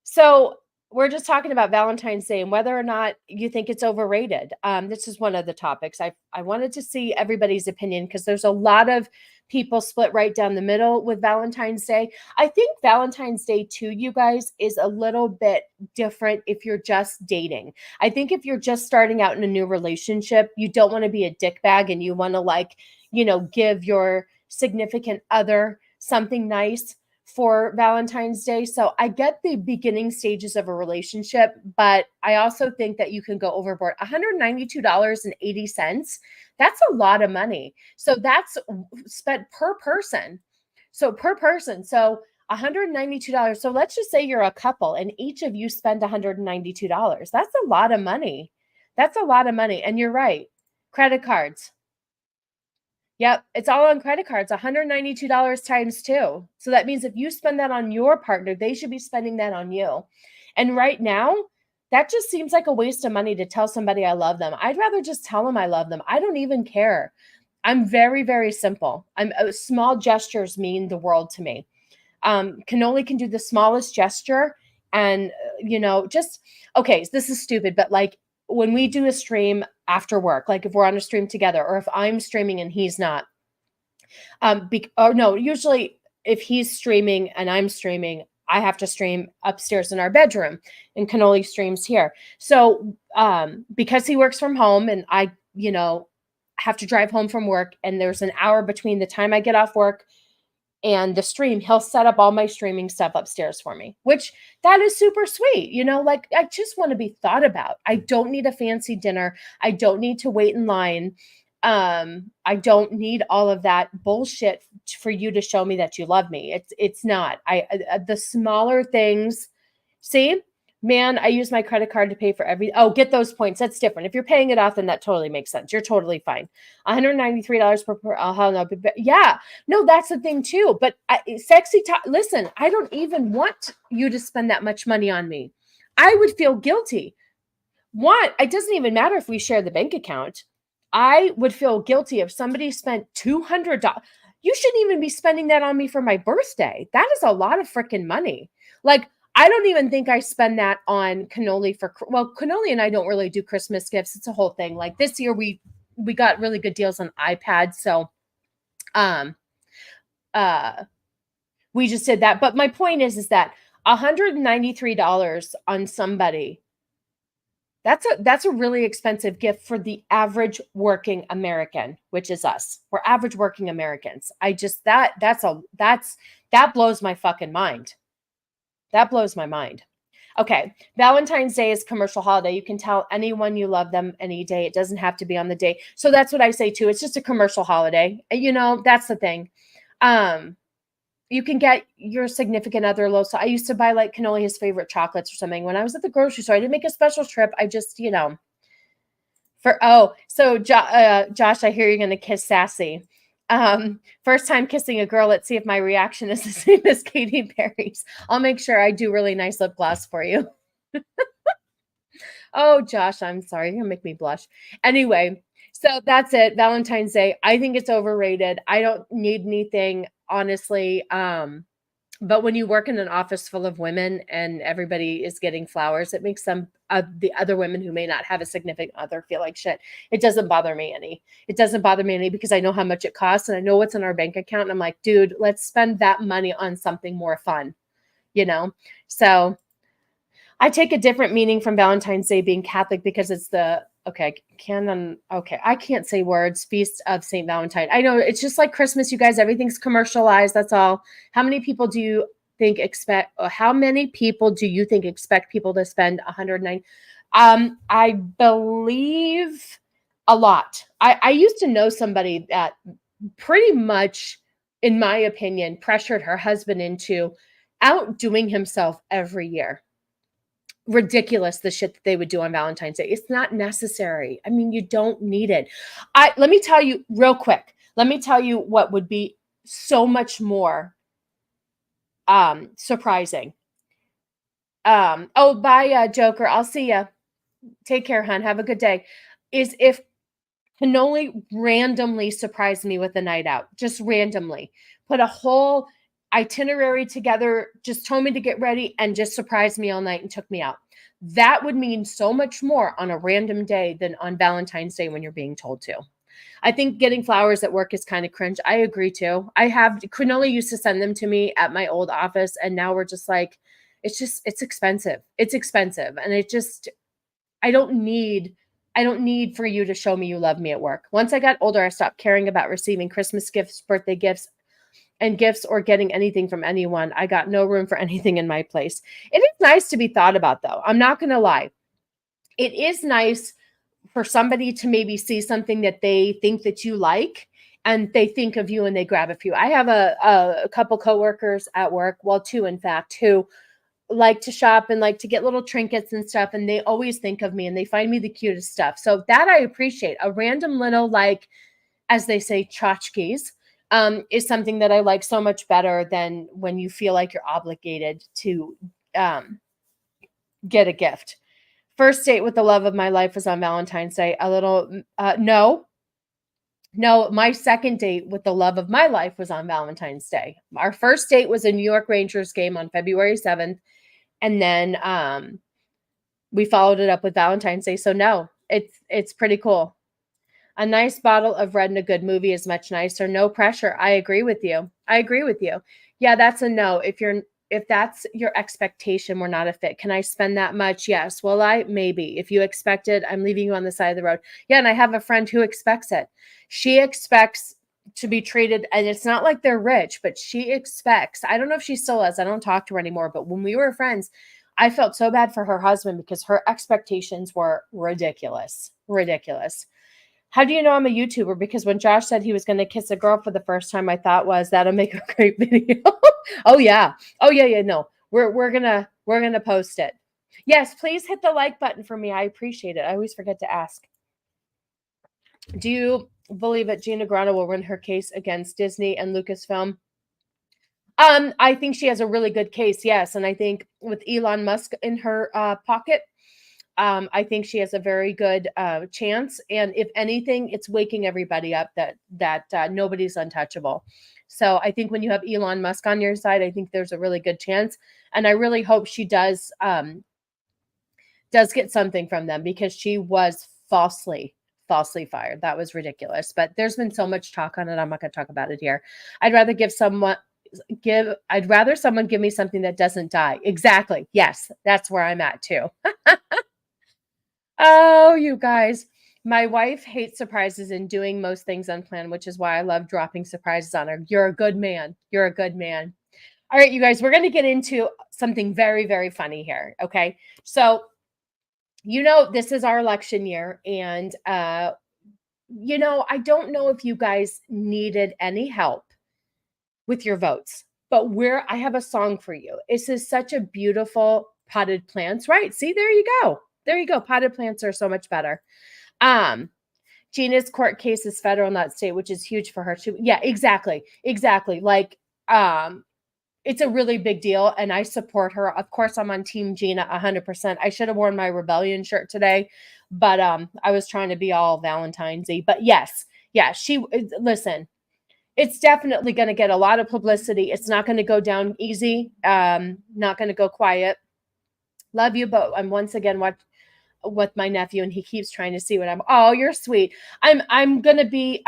So we're just talking about Valentine's Day and whether or not you think it's overrated. This is one of the topics. I wanted to see everybody's opinion because there's a lot of people split right down the middle with Valentine's Day. I think Valentine's Day too, you guys, is a little bit different if you're just dating. I think if you're just starting out in a new relationship, you don't want to be a dickbag and you want to like, give your significant other something nice for Valentine's Day. So I get the beginning stages of a relationship, but I also think that you can go overboard. $192.80. That's a lot of money. So that's spent per person. So per person. So $192. So let's just say you're a couple and each of you spend $192. That's a lot of money. That's a lot of money. And you're right. Credit cards. Yep, it's all on credit cards, $192 times 2. So that means if you spend that on your partner, they should be spending that on you. And right now, that just seems like a waste of money to tell somebody I love them. I'd rather just tell them I love them. I don't even care. I'm very, very simple. Small gestures mean the world to me. Cannoli can do the smallest gesture and, okay, so this is stupid, but like, when we do a stream after work, like if we're on a stream together or if I'm streaming and he's not, usually if he's streaming and I'm streaming, I have to stream upstairs in our bedroom, and Cannoli streams here. So because he works from home and I, have to drive home from work, and there's an hour between the time I get off work and the stream, he'll set up all my streaming stuff upstairs for me, which that is super sweet. Like I just want to be thought about. I don't need a fancy dinner. I don't need to wait in line. I don't need all of that bullshit for you to show me that you love me. It's not. The smaller things. See, man, I use my credit card to pay for get those points. That's different. If you're paying it off, then that totally makes sense. You're totally fine. $193 per no, yeah, no, that's the thing too. But listen, I don't even want you to spend that much money on me. I would feel guilty. It doesn't even matter if we share the bank account. I would feel guilty if somebody spent $200. You shouldn't even be spending that on me for my birthday. That is a lot of freaking money. Like, I don't even think I spend that on Cannoli Cannoli and I don't really do Christmas gifts. It's a whole thing. Like this year we got really good deals on iPads. So, we just did that. But my point is that $193 on somebody, that's a really expensive gift for the average working American, which is us. We're average working Americans. That blows my fucking mind. That blows my mind. Okay. Valentine's Day is commercial holiday. You can tell anyone you love them any day. It doesn't have to be on the day. So that's what I say too. It's just a commercial holiday. That's the thing. You can get your significant other low. So I used to buy like Cannoli his favorite chocolates or something. When I was at the grocery store, I didn't make a special trip. I just, so Josh, I hear you're going to kiss Sassy. First time kissing a girl. Let's see if my reaction is the same as Katy Perry's. I'll make sure I do really nice lip gloss for you. Oh, Josh, I'm sorry. You're going to make me blush. Anyway, so that's it. Valentine's Day. I think it's overrated. I don't need anything, honestly. But when you work in an office full of women and everybody is getting flowers, it makes the other women who may not have a significant other feel like shit. It doesn't bother me any. It doesn't bother me any because I know how much it costs and I know what's in our bank account. And I'm like, dude, let's spend that money on something more fun, So I take a different meaning from Valentine's Day being Catholic because it's I can't say words, Feast of St. Valentine. I know it's just like Christmas, you guys, everything's commercialized. That's all. How many people do you think expect people to spend $109? I believe a lot. I used to know somebody that pretty much, in my opinion, pressured her husband into outdoing himself every year. Ridiculous, the shit that they would do on Valentine's Day. It's not necessary. I mean, you don't need it. Let me tell you real quick. Let me tell you what would be so much more surprising. Bye, Joker. I'll see ya. Take care, hon. Have a good day. Is if Cannoli randomly surprised me with a night out, just randomly put a whole itinerary together, just told me to get ready and just surprised me all night and took me out. That would mean so much more on a random day than on Valentine's Day when you're being told to. I think getting flowers at work is kind of cringe. I agree too. Cannoli used to send them to me at my old office and now we're just like, it's expensive. It's expensive. And I don't need for you to show me you love me at work. Once I got older, I stopped caring about receiving Christmas gifts, birthday gifts, and gifts or getting anything from anyone. I got no room for anything in my place. It is nice to be thought about, though. I'm not going to lie. It is nice for somebody to maybe see something that they think that you like and they think of you and they grab a few. I have a couple coworkers at work, well, two, in fact, who like to shop and like to get little trinkets and stuff. And they always think of me and they find me the cutest stuff. So that I appreciate. A random little, like, as they say, tchotchkes. Is something that I like so much better than when you feel like you're obligated to get a gift. First date with the love of my life was on Valentine's Day. No, my second date with the love of my life was on Valentine's Day. Our first date was a New York Rangers game on February 7th. And then we followed it up with Valentine's Day. So no, it's pretty cool. A nice bottle of red and a good movie is much nicer. No pressure. I agree with you. Yeah, that's a no. If if that's your expectation, we're not a fit. Can I spend that much? Yes. Well, maybe. If you expect it, I'm leaving you on the side of the road. Yeah, and I have a friend who expects it. She expects to be treated, and it's not like they're rich, but she expects. I don't know if she still is. I don't talk to her anymore, but when we were friends, I felt so bad for her husband because her expectations were ridiculous. Ridiculous. How do you know I'm a YouTuber? Because when Josh said he was going to kiss a girl for the first time, I thought was that'll make a great video. Oh yeah. Oh yeah, yeah, no. We're gonna post it. Yes, please hit the like button for me. I appreciate it. I always forget to ask. Do you believe that Gina Carano will win her case against Disney and Lucasfilm? I think she has a really good case, yes. And I think with Elon Musk in her pocket, I think she has a very good chance. And if anything, it's waking everybody up that nobody's untouchable. So I think when you have Elon Musk on your side, I think there's a really good chance. And I really hope she does get something from them, because she was falsely fired. That was ridiculous. But there's been so much talk on it. I'm not going to talk about it here. I'd rather someone give me something that doesn't die. Exactly. Yes, that's where I'm at too. Oh, you guys. My wife hates surprises and doing most things unplanned, which is why I love dropping surprises on her. You're a good man. You're a good man. All right, you guys, we're going to get into something very, very funny here. Okay. So, this is our election year. And, I don't know if you guys needed any help with your votes, but I have a song for you. This is such a beautiful potted plants, right? See, there you go. There you go. Potted plants are so much better. Gina's court case is federal, not state, which is huge for her too. Yeah, exactly. Exactly. Like, it's a really big deal, and I support her. Of course, I'm on Team Gina 100%. I should have worn my rebellion shirt today, but I was trying to be all Valentine's-y. But yes, yeah, listen, it's definitely going to get a lot of publicity. It's not going to go down easy. Not going to go quiet. Love you, but I'm once again with my nephew, and he keeps trying to see what oh, you're sweet. I'm going to be,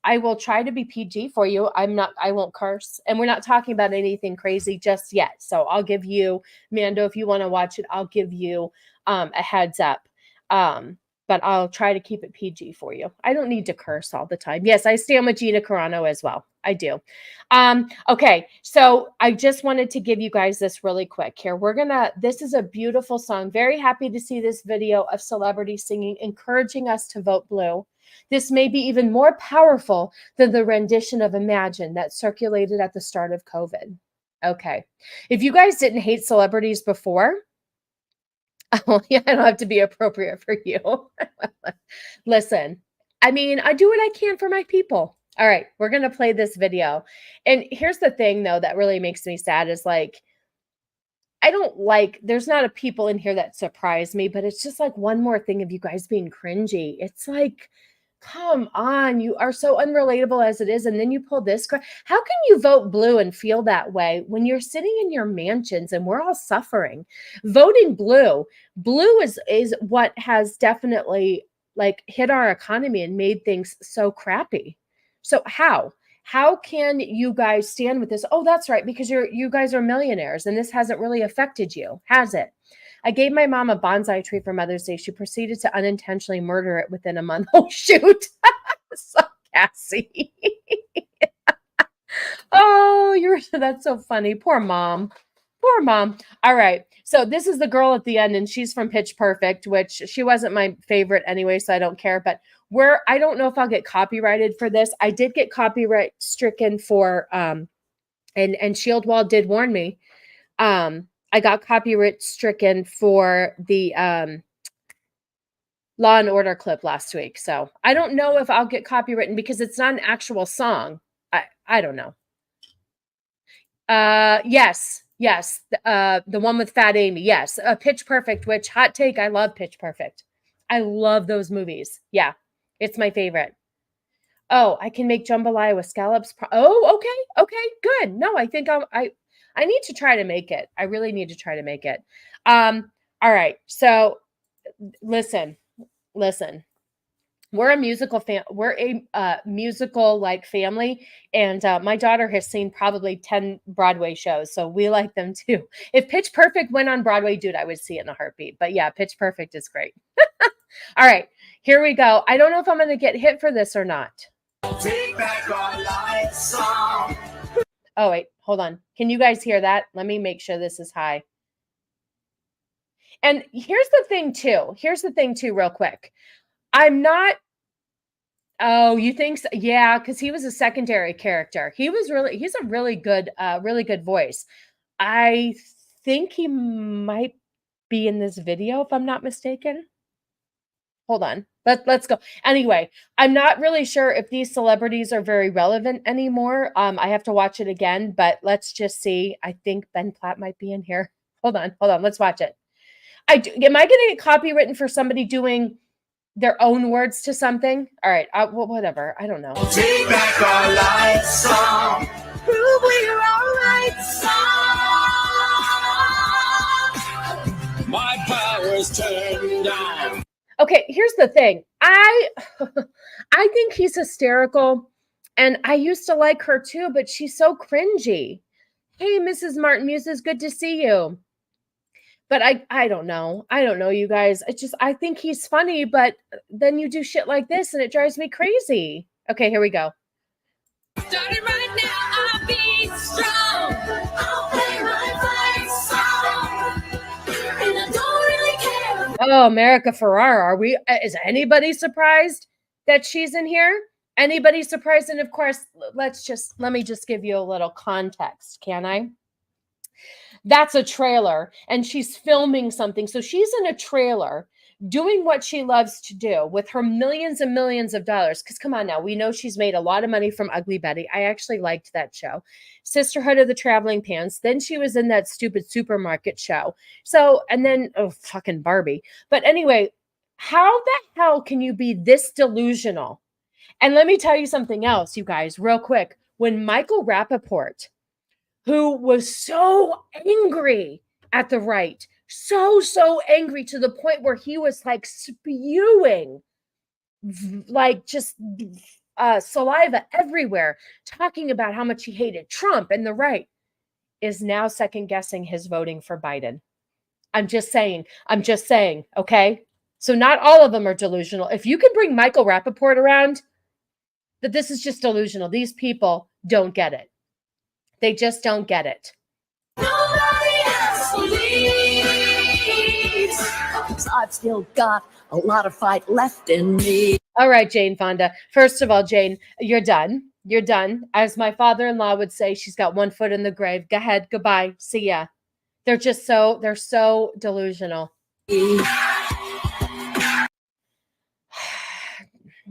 I will try to be PG for you. I won't curse. And we're not talking about anything crazy just yet. So I'll give you, Mando, if you want to watch it, I'll give you a heads up. But I'll try to keep it PG for you. I don't need to curse all the time. Yes, I stand with Gina Carano as well. I do. Okay, so I just wanted to give you guys this really quick here. This is a beautiful song. Very happy to see this video of celebrities singing, encouraging us to vote blue. This may be even more powerful than the rendition of Imagine that circulated at the start of COVID. Okay. If you guys didn't hate celebrities before, oh, yeah, I don't have to be appropriate for you. Listen, I mean, I do what I can for my people. All right, we're going to play this video. And here's the thing, though, that really makes me sad is like, there's not a people in here that surprise me, but it's just like one more thing of you guys being cringy. It's like, come on, you are so unrelatable as it is. And then you pull this crap. How can you vote blue and feel that way when you're sitting in your mansions and we're all suffering? Voting blue is what has definitely like hit our economy and made things so crappy. So how can you guys stand with this? Oh, that's right, because you guys are millionaires and this hasn't really affected you, has it? I gave my mom a bonsai tree for Mother's Day. She proceeded to unintentionally murder it within a month. Oh, shoot. So Cassie. Oh, that's so funny. Poor mom. Poor mom. All right. So this is the girl at the end, and she's from Pitch Perfect, which she wasn't my favorite anyway, so I don't care. But I don't know if I'll get copyrighted for this. I did get copyright stricken for, and Shieldwall did warn me. I got copyright stricken for the Law and Order clip last week. So I don't know if I'll get copywritten because it's not an actual song. I don't know. Yes. The one with Fat Amy. Yes. Pitch Perfect, which hot take. I love Pitch Perfect. I love those movies. Yeah. It's my favorite. Oh, I can make jambalaya with scallops. Oh, okay. Okay, good. No, I think I need to try to make it. I really need to try to make it. All right. So listen. We're a musical we're a musical like family, and my daughter has seen probably 10 Broadway shows, so we like them too. If Pitch Perfect went on Broadway, dude, I would see it in a heartbeat. But yeah, Pitch Perfect is great. All right, here we go. I don't know if I'm going to get hit for this or not. Take back our life song. Oh wait, hold on. Can you guys hear that? Let me make sure this is high. And here's the thing too, real quick. I'm not. Oh, you think so? Yeah, because he was a secondary character. He's a really good voice. I think he might be in this video, if I'm not mistaken. Hold on. Let's go. Anyway, I'm not really sure if these celebrities are very relevant anymore. I have to watch it again, but let's just see. I think Ben Platt might be in here. Hold on. Let's watch it. Am I going to get copywritten for somebody doing their own words to something? All right. Well, whatever. I don't know. Take back our life song. Prove we're all right song. My power's turned on. Okay, here's the thing. I think he's hysterical, and I used to like her too, but she's so cringy. Hey, Mrs. Martin Muses, good to see you. But I don't know. I don't know, you guys. I think he's funny, but then you do shit like this and it drives me crazy. Okay, here we go. Starting right now, I'll be strong. I'll play my fight song. And I don't really care. Oh, America Ferrara. Is anybody surprised that she's in here? Anybody surprised? And of course, let me just give you a little context, can I? That's a trailer, and she's filming something. So she's in a trailer doing what she loves to do with her millions and millions of dollars. Because come on now, we know she's made a lot of money from Ugly Betty. I actually liked that show. Sisterhood of the Traveling Pants. Then she was in that stupid supermarket show. So, and then, fucking Barbie. But anyway, how the hell can you be this delusional? And let me tell you something else, you guys, real quick. When Michael Rappaport, who was so angry at the right, so angry to the point where he was like spewing, like just saliva everywhere, talking about how much he hated Trump and the right, is now second guessing his voting for Biden. I'm just saying, okay? So not all of them are delusional. If you can bring Michael Rappaport around, that this is just delusional. These people don't get it. They just don't get it. Nobody else believes. I've still got a lot of fight left in me. All right, Jane Fonda. First of all, Jane, you're done. You're done. As my father-in-law would say, she's got one foot in the grave. Go ahead. Goodbye. See ya. They're so delusional.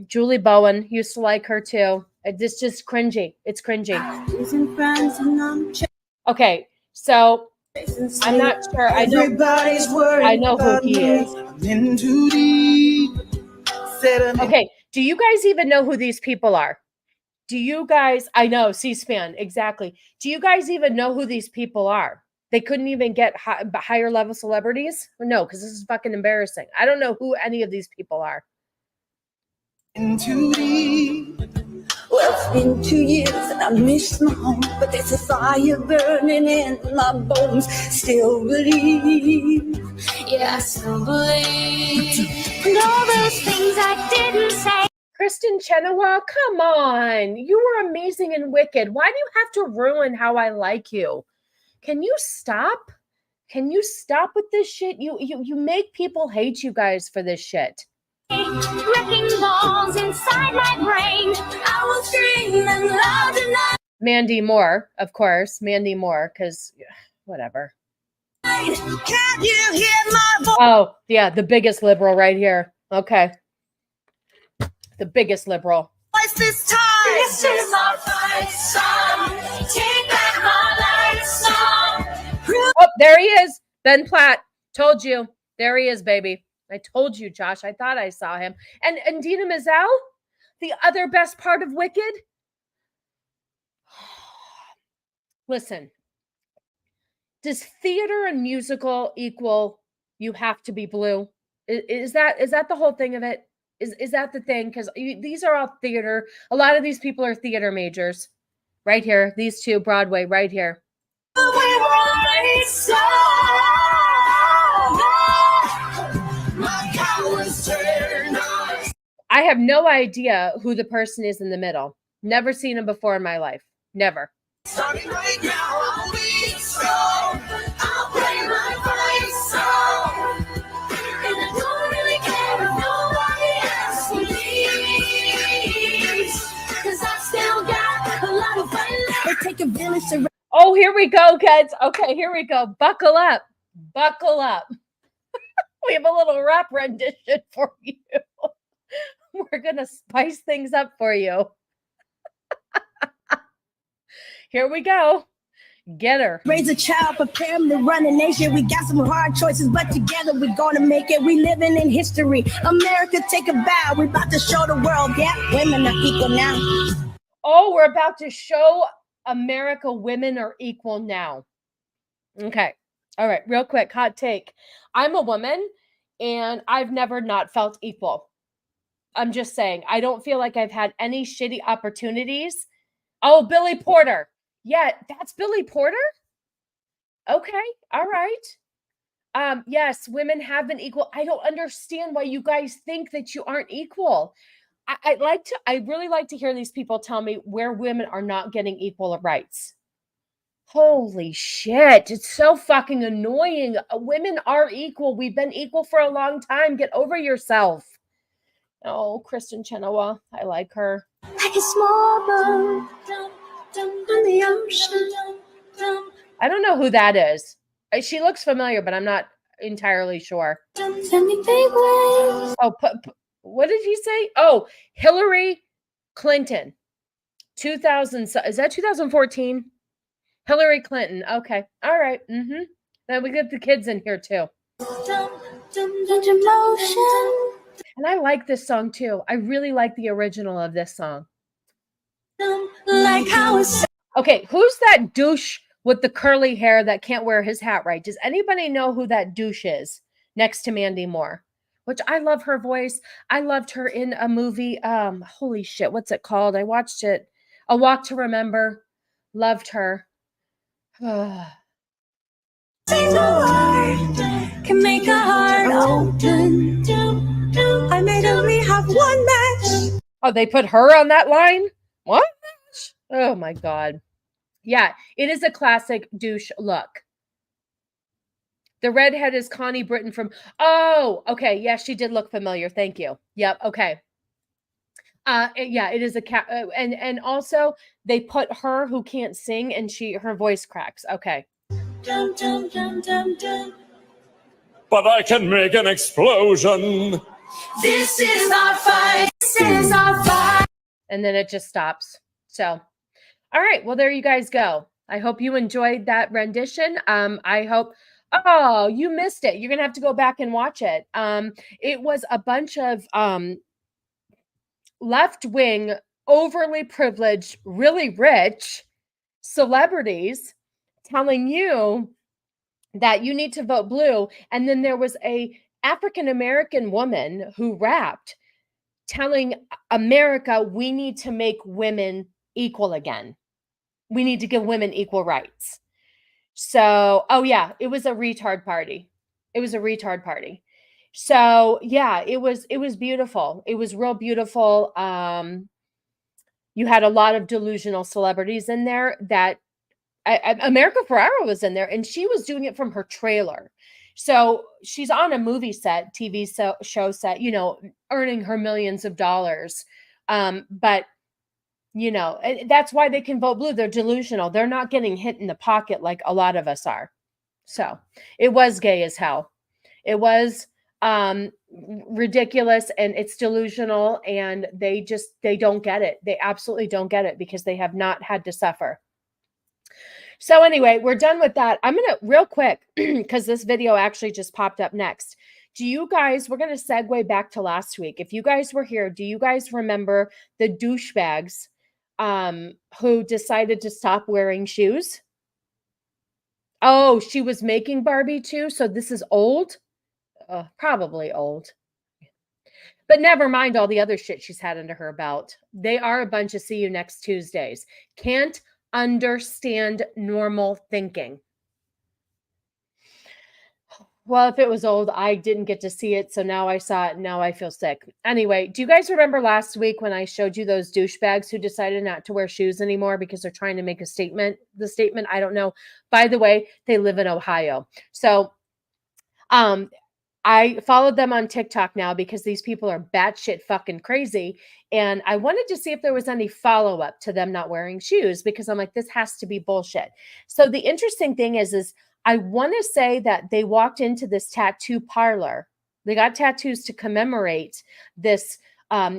Julie Bowen, used to like her too. It's just cringy. It's cringy. Okay, so I'm not sure. I know who he is. Okay, do you guys even know who these people are? Do you guys? I know, C-SPAN, exactly. Do you guys even know who these people are? They couldn't even get higher level celebrities? No, because this is fucking embarrassing. I don't know who any of these people are. Too deep. Well, it's been 2 years and I miss my home, but there's a fire burning in my bones. Still believe, yeah, I still believe. And all those things I didn't say. Kristen Chenoweth, come on. You were amazing and Wicked. Why do you have to ruin how I like you? Can you stop? Can you stop with this shit? You make people hate you guys for this shit. Wrecking balls inside my brain. I was screaming loud enough. Mandy Moore, of course. Mandy Moore, because whatever. Can you hear my voice? Oh, yeah, the biggest liberal right here. Okay. The biggest liberal. This time. This is our fight song. Take back my life song. Oh, there he is. Ben Platt. Told you. There he is, baby. I told you, Josh. I thought I saw him. And Dina Menzel, the other best part of Wicked. Listen, does theater and musical equal you have to be blue? Is that the whole thing of it? Is that the thing? Because these are all theater. A lot of these people are theater majors. Right here. These two, Broadway, right here. I have no idea who the person is in the middle. Never seen him before in my life. Never. Starting right now, I'll be strong. I'll play my voice song. And I don't really care if nobody else believes. 'Cause I still got a lot of fun left. Take a village to... Oh, here we go, kids. Okay, here we go. Buckle up. Buckle up. We have a little rap rendition for you. We're going to spice things up for you. Here we go. Get her. Raise a child, prepare him to run a nation. We got some hard choices, but together we're gonna make it. We living in history. America, take a bow. We're about to show the world, yeah, women are equal now. Oh, we're about to show America women are equal now. Okay. All right. Real quick, hot take. I'm a woman and I've never not felt equal. I'm just saying, I don't feel like I've had any shitty opportunities. Oh, Billy Porter. Yeah, that's Billy Porter? Okay, all right. Yes, women have been equal. I don't understand why you guys think that you aren't equal. I really like to hear these people tell me where women are not getting equal rights. Holy shit, it's so fucking annoying. Women are equal. We've been equal for a long time. Get over yourself. Oh, Kristen Chenoweth, I like her. Like a small boat on the ocean. I don't know who that is. She looks familiar, but I'm not entirely sure. Oh, what did he say? Oh, Hillary Clinton. 2000. Is that 2014? Hillary Clinton. Okay. All right. Mm-hmm. Then we get the kids in here too. And I like this song too. I really like the original of this song. Okay, who's that douche with the curly hair that can't wear his hat right? Does anybody know who that douche is next to Mandy Moore? Which I love her voice. I loved her in a movie. Holy shit, what's it called? I watched it. A Walk to Remember. Loved her. Can make a heart open. I may only have one match. Oh, they put her on that line? What? Oh my God. Yeah, it is a classic douche look. The redhead is Connie Britton from... Oh, okay. Yeah, she did look familiar. Thank you. Yep. Okay. Yeah, it is a cat. And also they put her who can't sing and her voice cracks. Okay. Dum, dum, dum, dum, dum. But I can make an explosion. This is our fight. This is our fight. And then it just stops. So, all right. Well, there you guys go. I hope you enjoyed that rendition. I hope... Oh, you missed it. You're going to have to go back and watch it. It was a bunch of left-wing, overly privileged, really rich celebrities telling you that you need to vote blue. And then there was a African-American woman who rapped telling America, we need to make women equal again. We need to give women equal rights. So, oh yeah, it was a retard party. It was a retard party. So yeah, it was beautiful. It was real beautiful. You had a lot of delusional celebrities in there that America Ferrera was in there and she was doing it from her trailer. So she's on a movie set, TV show set, you know, earning her millions of dollars. But you know, that's why they can vote blue. They're delusional. They're not getting hit in the pocket like a lot of us are. So it was gay as hell. It was ridiculous and it's delusional and they don't get it. They absolutely don't get it because they have not had to suffer. So anyway, we're done with that. I'm going to real quick, because this video actually just popped up next. Do you guys, we're going to segue back to last week. If you guys were here, do you guys remember the douchebags who decided to stop wearing shoes? Oh, she was making Barbie too. So this is old, probably old. But never mind all the other shit she's had under her belt. They are a bunch of see you next Tuesdays. Can't understand normal thinking. Well, if it was old, I didn't get to see it, so now I saw it, and now I feel sick. Anyway, do you guys remember last week when I showed you those douchebags who decided not to wear shoes anymore because they're trying to make a statement? The statement, I don't know. By the way, they live in Ohio. So, I followed them on TikTok now because these people are batshit fucking crazy. And I wanted to see if there was any follow-up to them not wearing shoes because I'm like, this has to be bullshit. So the interesting thing is I want to say that they walked into this tattoo parlor. They got tattoos to commemorate this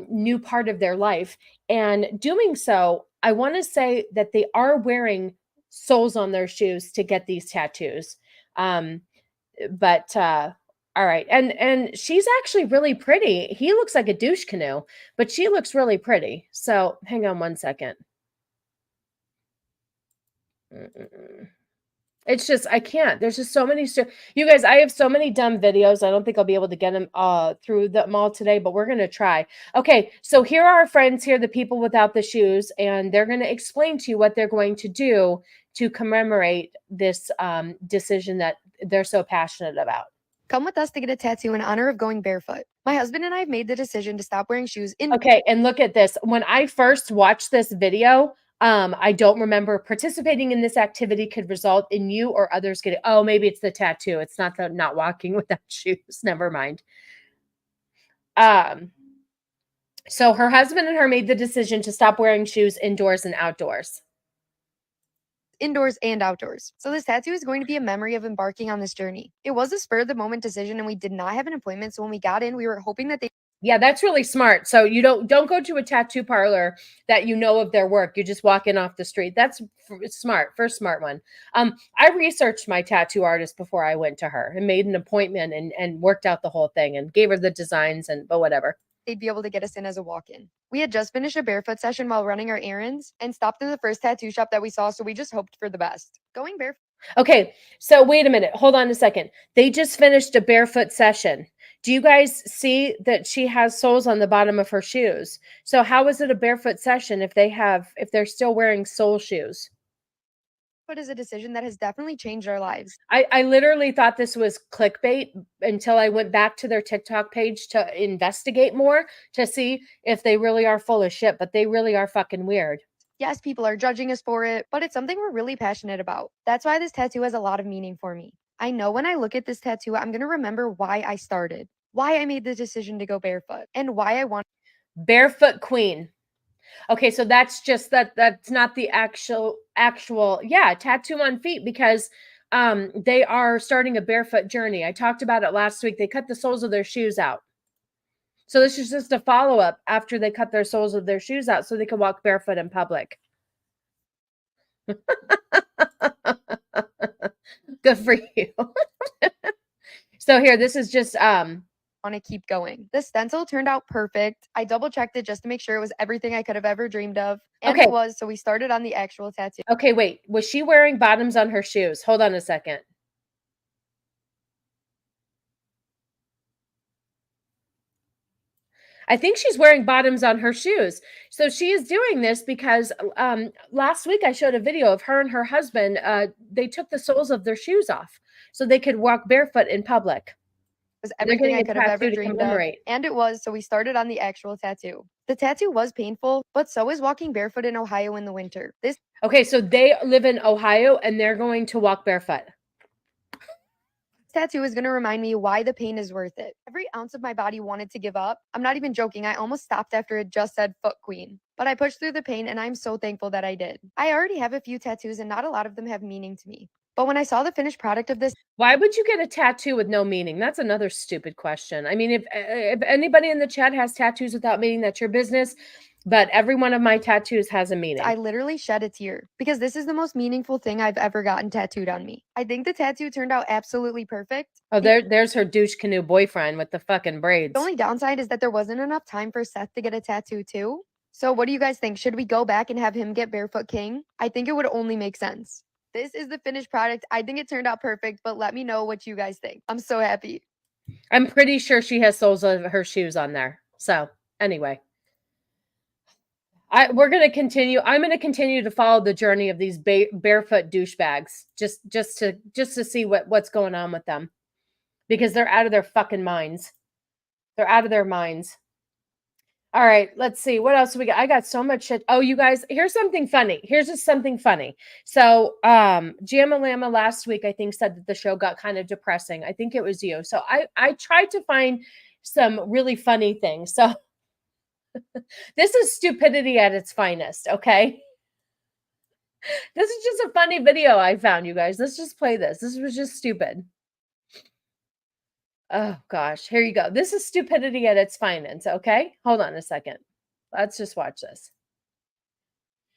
new part of their life. And doing so, I want to say that they are wearing soles on their shoes to get these tattoos. But all right. And she's actually really pretty. He looks like a douche canoe, but she looks really pretty. So hang on one second. It's just, I can't. There's just so many. You guys, I have so many dumb videos. I don't think I'll be able to get them through them all today, but we're going to try. Okay. So here are our friends here, the people without the shoes, and they're going to explain to you what they're going to do to commemorate this decision that they're so passionate about. Come with us to get a tattoo in honor of going barefoot. My husband and I have made the decision to stop wearing shoes in. Okay, and look at this. When I first watched this video, I don't remember participating in this activity could result in you or others getting, oh, maybe it's the tattoo. It's not the not walking without shoes. Never mind. So her husband and her made the decision to stop wearing shoes indoors and outdoors. Indoors and outdoors. So this tattoo is going to be a memory of embarking on this journey. It was a spur of the moment decision and we did not have an appointment. So when we got in, we were hoping that they. Yeah, that's really smart. So you don't go to a tattoo parlor that you know of their work. You just walk in off the street. That's smart. First smart one. I researched my tattoo artist before I went to her and made an appointment and worked out the whole thing and gave her the designs but whatever. They'd be able to get us in as a walk-in. We had just finished a barefoot session while running our errands and stopped in the first tattoo shop that we saw, so we just hoped for the best. Going barefoot. Okay, so wait a minute. Hold on a second. They just finished a barefoot session. Do you guys see that she has soles on the bottom of her shoes? So how is it a barefoot session if they're still wearing sole shoes? But is a decision that has definitely changed our lives. I literally thought this was clickbait until I went back to their TikTok page to investigate more to see if they really are full of shit, but they really are fucking weird. Yes, people are judging us for it, but it's something we're really passionate about. That's why this tattoo has a lot of meaning for me. I know when I look at this tattoo, I'm going to remember why I started, why I made the decision to go barefoot, and why I want barefoot queen. Okay, so that's just that's not the actual tattoo on feet because they are starting a barefoot journey. I talked about it last week. They cut the soles of their shoes out. So this is just a follow-up after they cut their soles of their shoes out so they can walk barefoot in public. Good for you. So here, this is just want to keep going. The stencil turned out perfect. I double checked it just to make sure it was everything I could have ever dreamed of. And okay. It was, so we started on the actual tattoo. Okay, wait. Was she wearing bottoms on her shoes? Hold on a second. I think she's wearing bottoms on her shoes. So she is doing this because last week I showed a video of her and her husband. They took the soles of their shoes off so they could walk barefoot in public. Was everything I could have ever dreamed of. And it was, so we started on the actual tattoo. The tattoo was painful, but so is walking barefoot in Ohio in the winter. Okay, so they live in Ohio and they're going to walk barefoot. This tattoo is going to remind me why the pain is worth it. Every ounce of my body wanted to give up. I'm not even joking. I almost stopped after it just said foot queen. But I pushed through the pain and I'm so thankful that I did. I already have a few tattoos and not a lot of them have meaning to me. But when I saw the finished product of this, why would you get a tattoo with no meaning? That's another stupid question. I mean, if anybody in the chat has tattoos without meaning, that's your business. But every one of my tattoos has a meaning. I literally shed a tear because this is the most meaningful thing I've ever gotten tattooed on me. I think the tattoo turned out absolutely perfect. Oh, there's her douche canoe boyfriend with the fucking braids. The only downside is that there wasn't enough time for Seth to get a tattoo too. So what do you guys think? Should we go back and have him get Barefoot King? I think it would only make sense. This is the finished product. I think it turned out perfect, but let me know what you guys think. I'm so happy. I'm pretty sure she has soles of her shoes on there. So anyway, we're going to continue. I'm going to continue to follow the journey of these barefoot douchebags, just to see what's going on with them, because they're out of their fucking minds. They're out of their minds. All right, let's see. What else we got? I got so much shit. Oh, you guys, here's something funny. Here's just something funny. So, Jamma Lama last week, I think, said that the show got kind of depressing. I think it was you. So I tried to find some really funny things. So this is stupidity at its finest, okay? This is just a funny video I found, you guys. Let's just play this. This was just stupid. Oh, gosh. Here you go. This is stupidity at its finest, okay? Hold on a second. Let's just watch this.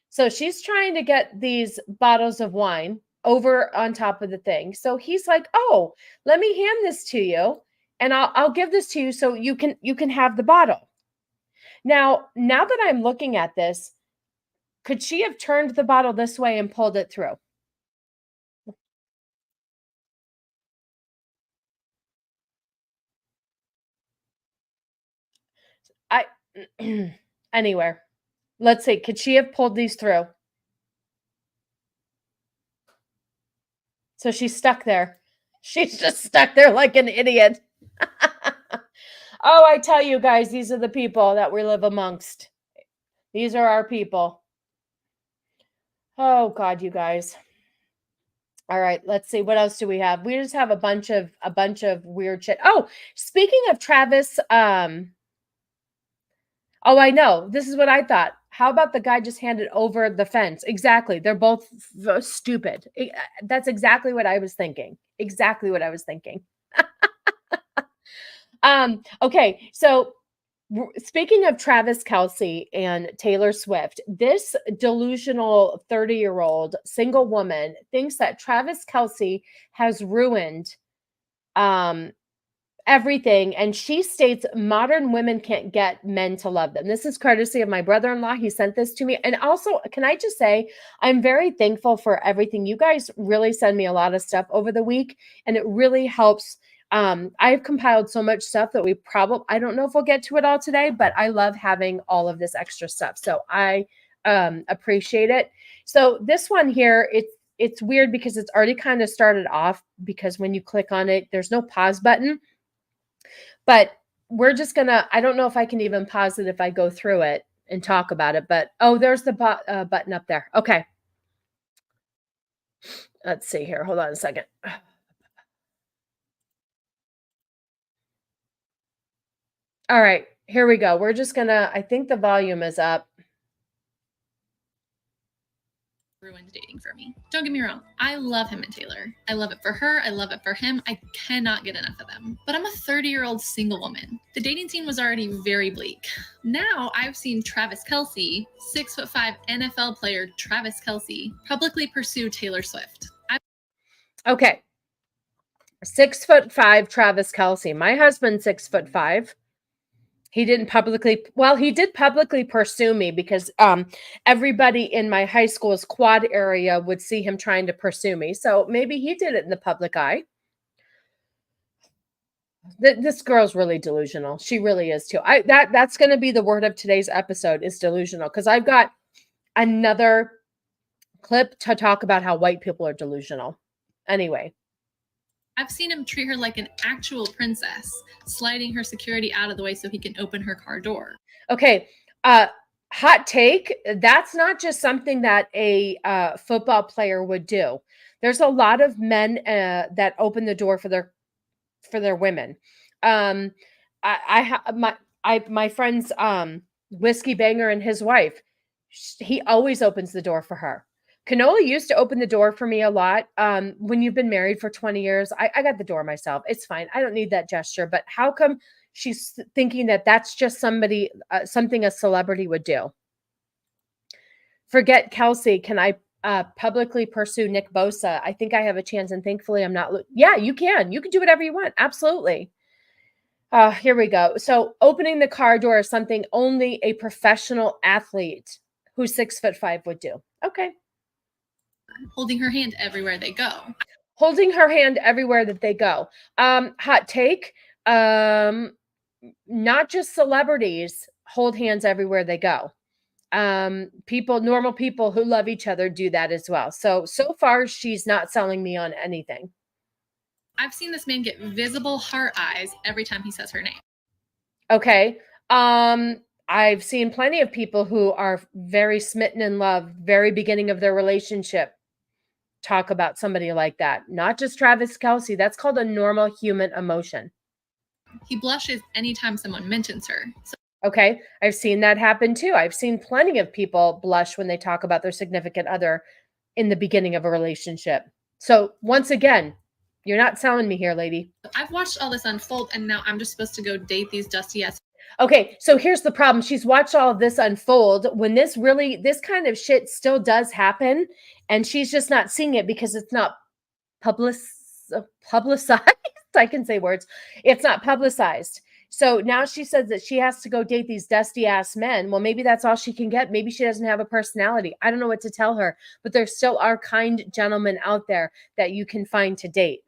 So she's trying to get these bottles of wine over on top of the thing. So he's like, oh, let me hand this to you, and I'll give this to you so you can have the bottle. Now that I'm looking at this, could she have turned the bottle this way and pulled it through? Anywhere. Let's see. Could she have pulled these through? So she's stuck there. She's just stuck there like an idiot. Oh, I tell you guys, these are the people that we live amongst. These are our people. Oh God, you guys. All right, let's see. What else do we have? We just have a bunch of weird shit. Oh, speaking of Travis, oh, I know. This is what I thought. How about the guy just handed over the fence? Exactly. They're both stupid. That's exactly what I was thinking. Exactly what I was thinking. Okay, so speaking of Travis Kelce and Taylor Swift, this delusional 30-year-old single woman thinks that Travis Kelce has ruined everything, and she states modern women can't get men to love them. This is courtesy of my brother-in-law. He sent this to me. And also, can I just say, I'm very thankful for everything. You guys really send me a lot of stuff over the week, and it really helps. I've compiled so much stuff that I don't know if we'll get to it all today, but I love having all of this extra stuff. So I appreciate it. So this one here, it's weird because it's already kind of started off, because when you click on it, there's no pause button. But we're just gonna, I don't know if I can even pause it if I go through it and talk about it, but oh, there's the button up there. Okay. Let's see here. Hold on a second. All right, here we go. We're just gonna, I think the volume is up. Ruined dating for me. Don't get me wrong, I love him and Taylor. I love it for her, I love it for him. I cannot get enough of them. But I'm a 30-year-old single woman. The dating scene was already very bleak. Now I've seen Travis Kelce, 6'5" NFL player Travis Kelce, publicly pursue Taylor Swift. Okay. 6'5" Travis Kelce. My husband's 6'5". He did publicly pursue me, because everybody in my high school's quad area would see him trying to pursue me. So maybe he did it in the public eye. This girl's really delusional. She really is too. That's going to be the word of today's episode, is delusional, because I've got another clip to talk about how white people are delusional. Anyway. I've seen him treat her like an actual princess, sliding her security out of the way so he can open her car door. Okay. Hot take. That's not just something that a football player would do. There's a lot of men that open the door for their women. My friend's whiskey banger and his wife, he always opens the door for her. Canola used to open the door for me a lot. When you've been married for 20 years, I got the door myself. It's fine. I don't need that gesture. But how come she's thinking that that's just something a celebrity would do? Forget Kelce. Can I publicly pursue Nick Bosa? I think I have a chance, and thankfully I'm not. Yeah, you can. You can do whatever you want. Absolutely. Here we go. So opening the car door is something only a professional athlete who's 6'5" would do. Okay. Holding her hand everywhere they go. Holding her hand everywhere that they go. Hot take. Not just celebrities hold hands everywhere they go. Normal people who love each other do that as well. So far she's not selling me on anything. I've seen this man get visible heart eyes every time he says her name. Okay. I've seen plenty of people who are very smitten in love, very beginning of their relationship, talk about somebody like that. Not just Travis Kelce. That's called a normal human emotion. He blushes anytime someone mentions her. Okay. I've seen that happen too. I've seen plenty of people blush when they talk about their significant other in the beginning of a relationship. So once again, you're not selling me here, lady. I've watched all this unfold, and now I'm just supposed to go date these dusty ass. Okay, so here's the problem. She's watched all of this unfold when this kind of shit still does happen, and she's just not seeing it because it's not publicized. I can say words. It's not publicized. So now she says that she has to go date these dusty ass men. Well, maybe that's all she can get. Maybe she doesn't have a personality. I don't know what to tell her, but there still are kind gentlemen out there that you can find to date.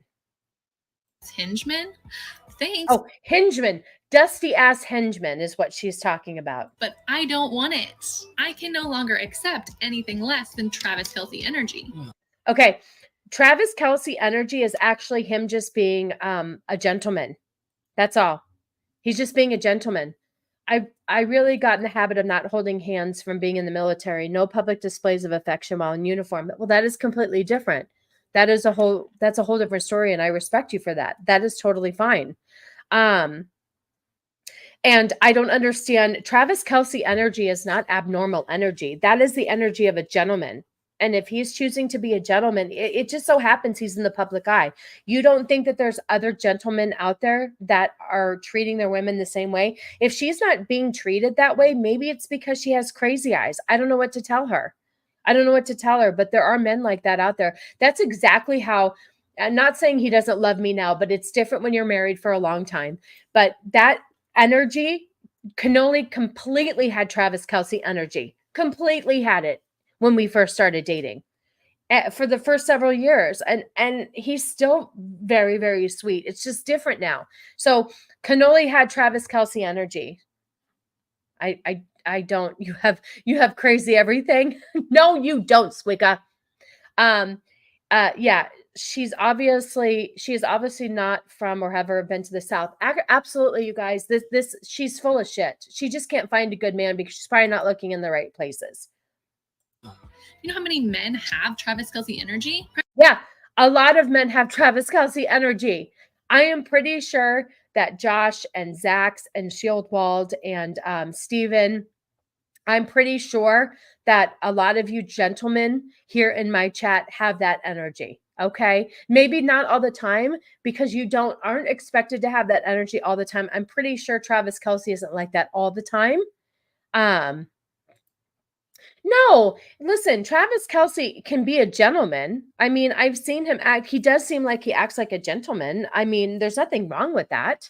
Hingeman? Thanks. Oh, Hingeman. Dusty ass henchman is what she's talking about. But I don't want it. I can no longer accept anything less than Travis Kelce energy. Okay. Travis Kelce energy is actually him just being a gentleman. That's all. He's just being a gentleman. I really got in the habit of not holding hands from being in the military. No public displays of affection while in uniform. Well, that is completely different. That's a whole different story, and I respect you for that. That is totally fine. And I don't understand. Travis Kelce energy is not abnormal energy. That is the energy of a gentleman. And if he's choosing to be a gentleman, it just so happens he's in the public eye. You don't think that there's other gentlemen out there that are treating their women the same way? If she's not being treated that way, maybe it's because she has crazy eyes. I don't know what to tell her. But there are men like that out there. That's exactly how, I'm not saying he doesn't love me now, but it's different when you're married for a long time. But that energy, Cannoli completely had Travis Kelce energy, completely had it when we first started dating for the first several years. And he's still very, very sweet. It's just different now. So Cannoli had Travis Kelce energy. I don't. You have crazy everything. No, you don't, Swigga. Yeah. She is obviously not from or have ever been to the South. Absolutely, you guys. She's full of shit. She just can't find a good man because she's probably not looking in the right places. You know how many men have Travis Kelce energy? Yeah, a lot of men have Travis Kelce energy. I am pretty sure that Josh and Zach and Shieldwald and Steven, I'm pretty sure that a lot of you gentlemen here in my chat have that energy. Okay. Maybe not all the time because you aren't expected to have that energy all the time. I'm pretty sure Travis Kelce isn't like that all the time. No, listen, Travis Kelce can be a gentleman. I mean, I've seen him act. He does seem like he acts like a gentleman. I mean, there's nothing wrong with that.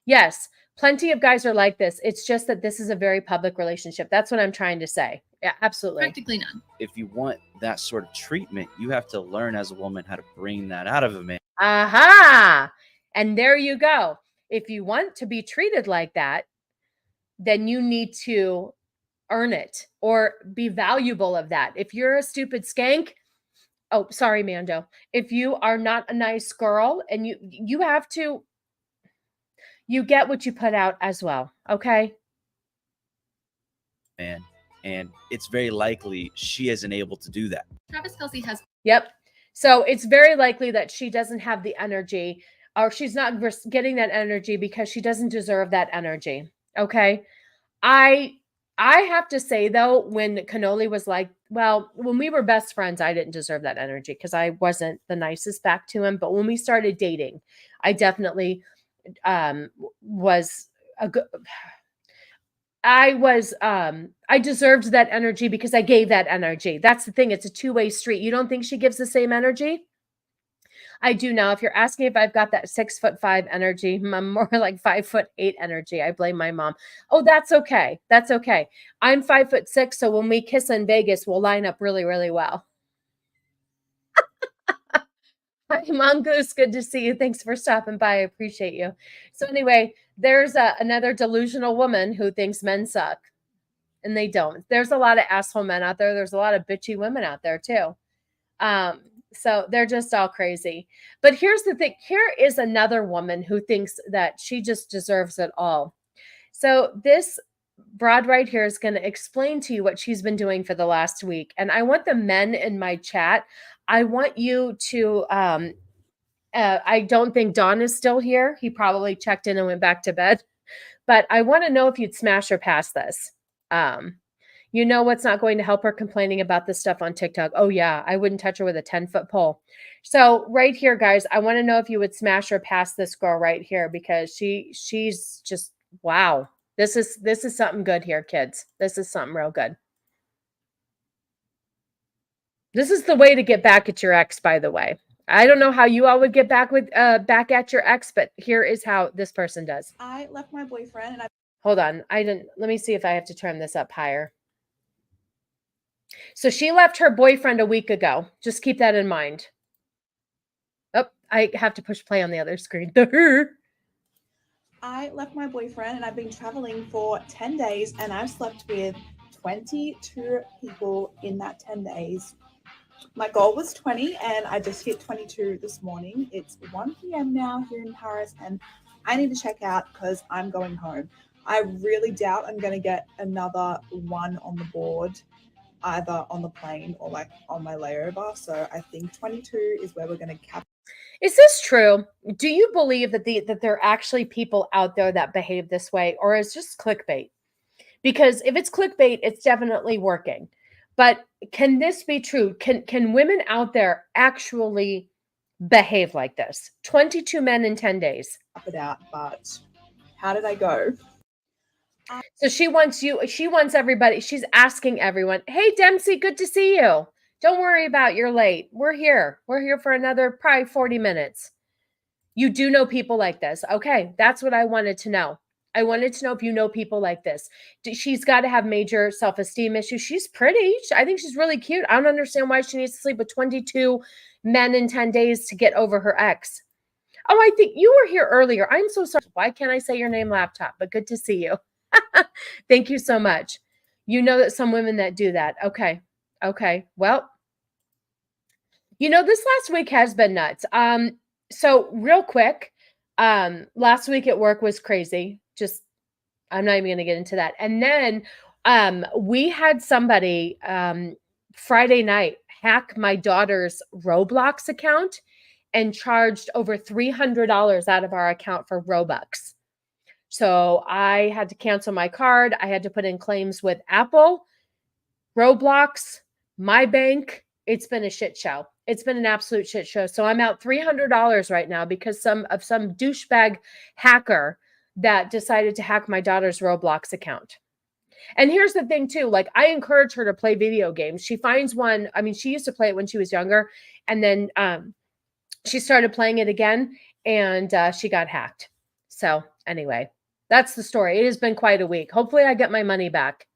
Yes, plenty of guys are like this. It's just that this is a very public relationship. That's what I'm trying to say. Yeah, absolutely. Practically none. If you want that sort of treatment, you have to learn as a woman how to bring that out of a man. Aha! And there you go. If you want to be treated like that, then you need to earn it or be valuable of that. If you're a stupid skank, oh, sorry, Mando. If you are not a nice girl and you have to, you get what you put out as well. Okay. And it's very likely she isn't able to do that. Travis Kelce has. Yep. So it's very likely that she doesn't have the energy or she's not getting that energy because she doesn't deserve that energy. Okay. I have to say though, when Cannoli was like, well, when we were best friends, I didn't deserve that energy because I wasn't the nicest back to him. But when we started dating, I definitely was a good. I deserved that energy because I gave that energy. That's the thing. It's a two-way street. You don't think she gives the same energy? I do now. If you're asking if I've got that 6'5" energy, I'm more like 5'8" energy. I blame my mom. Oh, that's okay. That's okay. I'm 5'6", so when we kiss in Vegas, we'll line up really, really well. Hi, Mongoose. Good to see you. Thanks for stopping by. I appreciate you. So anyway, there's another delusional woman who thinks men suck, and they don't. There's a lot of asshole men out there. There's a lot of bitchy women out there too. So they're just all crazy. But here's the thing. Here is another woman who thinks that she just deserves it all. So this broad right here is going to explain to you what she's been doing for the last week. And I want the men in my chat, I want you to, I don't think Don is still here. He probably checked in and went back to bed. But I want to know if you'd smash her past this. You know what's not going to help her? Complaining about this stuff on TikTok. Oh, yeah, I wouldn't touch her with a 10-foot pole. So right here, guys, I want to know if you would smash her past this girl right here, because she's just, wow. This is something good here, kids. This is something real good. This is the way to get back at your ex, by the way. I don't know how you all would get back at your ex, but here is how this person does. I left my boyfriend and Hold on. Let me see if I have to turn this up higher. So she left her boyfriend a week ago. Just keep that in mind. Oh, I have to push play on the other screen. I left my boyfriend and I've been traveling for 10 days and I've slept with 22 people in that 10 days. My goal was 20 and I just hit 22 this morning. It's 1 p.m. now here in Paris and I need to check out because I'm going home. I really doubt I'm going to get another one on the board, either on the plane or like on my layover. So I think 22 is where we're going to cap. Is this true? Do you believe that there are actually people out there that behave this way, or is just clickbait? Because if it's clickbait, it's definitely working. But can this be true? Can women out there actually behave like this? 22 men in 10 days. Up it out, but how did I go? So she wants everybody. She's asking everyone, hey, Dempsey, good to see you. Don't worry about you're late. We're here. We're here for another probably 40 minutes. You do know people like this. Okay, that's what I wanted to know. I wanted to know if you know people like this. She's got to have major self-esteem issues. She's pretty. I think she's really cute. I don't understand why she needs to sleep with 22 men in 10 days to get over her ex. Oh, I think you were here earlier. I'm so sorry. Why can't I say your name, laptop? But good to see you. Thank you so much. You know that some women that do that. Okay. Well, this last week has been nuts. So real quick, last week at work was crazy. Just, I'm not even going to get into that. And then we had somebody Friday night hack my daughter's Roblox account and charged over $300 out of our account for Robux. So I had to cancel my card. I had to put in claims with Apple, Roblox, my bank. It's been a shit show. It's been an absolute shit show. So I'm out $300 right now because some douchebag hacker that decided to hack my daughter's Roblox account. And here's the thing too, like I encourage her to play video games. She finds one. I mean, she used to play it when she was younger, and then she started playing it again, and she got hacked. So anyway, that's the story. It has been quite a week. Hopefully I get my money back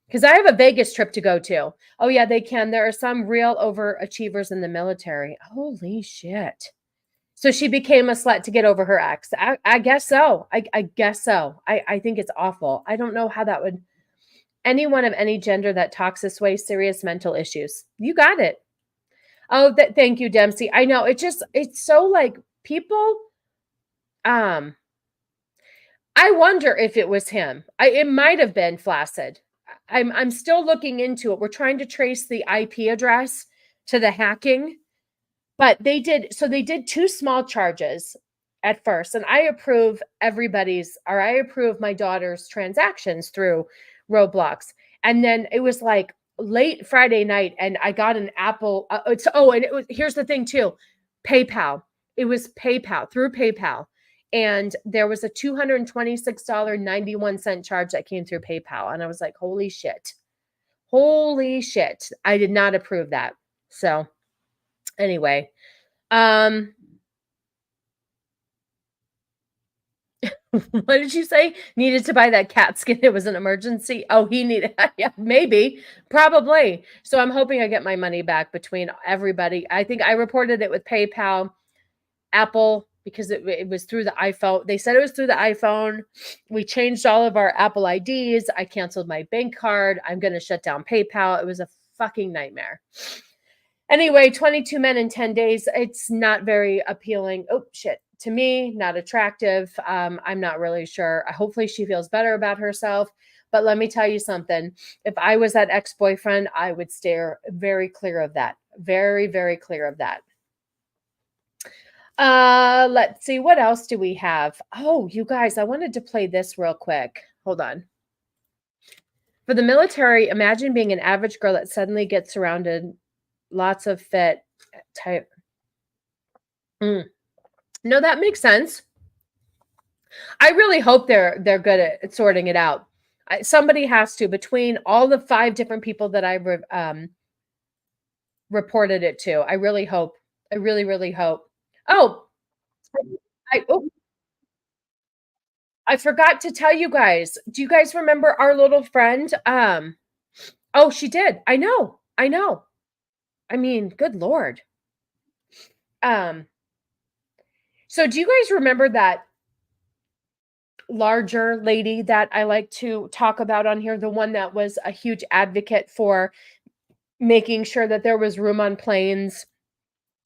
because I have a Vegas trip to go to. Oh yeah, they can. There are some real overachievers in the military. Holy shit. So she became a slut to get over her ex. I guess so. I guess so. I think it's awful. I don't know how that would, anyone of any gender that talks this way, serious mental issues. You got it. Oh, thank you, Dempsey. I know it's so like people, I wonder if it was him. It might have been Flaccid. I'm still looking into it. We're trying to trace the IP address to the hacking, but they did 2 small charges at first, and I approve I approve my daughter's transactions through Roblox. And then it was like late Friday night, and I got an Apple. Here's the thing too, PayPal. It was PayPal, through PayPal. And there was a $226.91 charge that came through PayPal. And I was like, holy shit. Holy shit. I did not approve that. So anyway, What did you say? Needed to buy that cat skin. It was an emergency. Oh, he needed, yeah, maybe, probably. So I'm hoping I get my money back between everybody. I think I reported it with PayPal, Apple, because it was through the iPhone. They said it was through the iPhone. We changed all of our Apple IDs. I canceled my bank card. I'm going to shut down PayPal. It was a fucking nightmare. Anyway, 22 men in 10 days. It's not very appealing. Oh, shit. To me, not attractive. I'm not really sure. Hopefully she feels better about herself. But let me tell you something. If I was that ex-boyfriend, I would steer very clear of that. Very, very clear of that. Let's see. What else do we have? Oh, you guys, I wanted to play this real quick. Hold on. For the military, imagine being an average girl that suddenly gets surrounded lots of fit type. No, that makes sense. I really hope they're good at sorting it out. Somebody has to, between all the 5 different people that I reported it to. I really hope. I really, really hope. Oh, I forgot to tell you guys. Do you guys remember our little friend? Oh, she did. I know. I mean, good Lord. So do you guys remember that larger lady that I like to talk about on here? The one that was a huge advocate for making sure that there was room on planes.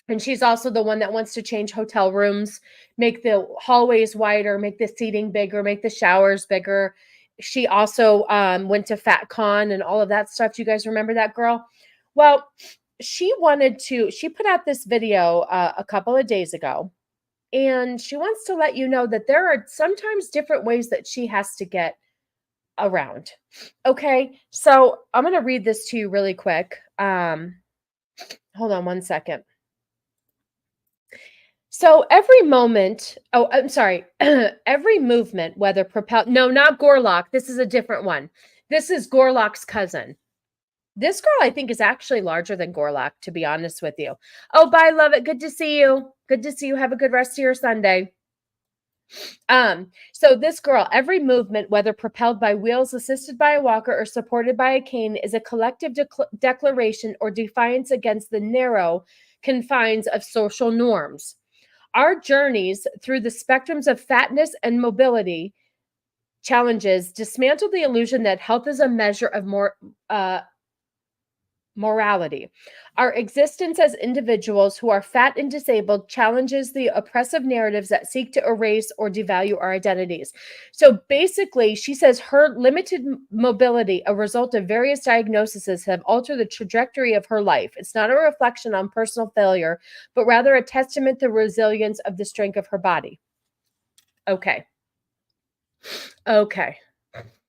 And she's also the one that wants to change hotel rooms, make the hallways wider, make the seating bigger, make the showers bigger. She also went to FatCon and all of that stuff. Do you guys remember that girl? Well, she put out this video a couple of days ago, and she wants to let you know that there are sometimes different ways that she has to get around. Okay, so I'm going to read this to you really quick. Hold on one second. So every movement, whether propelled, no, not Gorlock. This is a different one. This is Gorlock's cousin. This girl, I think, is actually larger than Gorlock, to be honest with you. Oh, bye, love it. Good to see you. Good to see you. Have a good rest of your Sunday. So this girl, every movement, whether propelled by wheels, assisted by a walker, or supported by a cane, is a collective declaration or defiance against the narrow confines of social norms. Our journeys through the spectrums of fatness and mobility challenges dismantle the illusion that health is a measure of morality. Our existence as individuals who are fat and disabled challenges the oppressive narratives that seek to erase or devalue our identities. So basically, she says her limited mobility, a result of various diagnoses, have altered the trajectory of her life. It's not a reflection on personal failure, but rather a testament to the resilience of the strength of her body. Okay.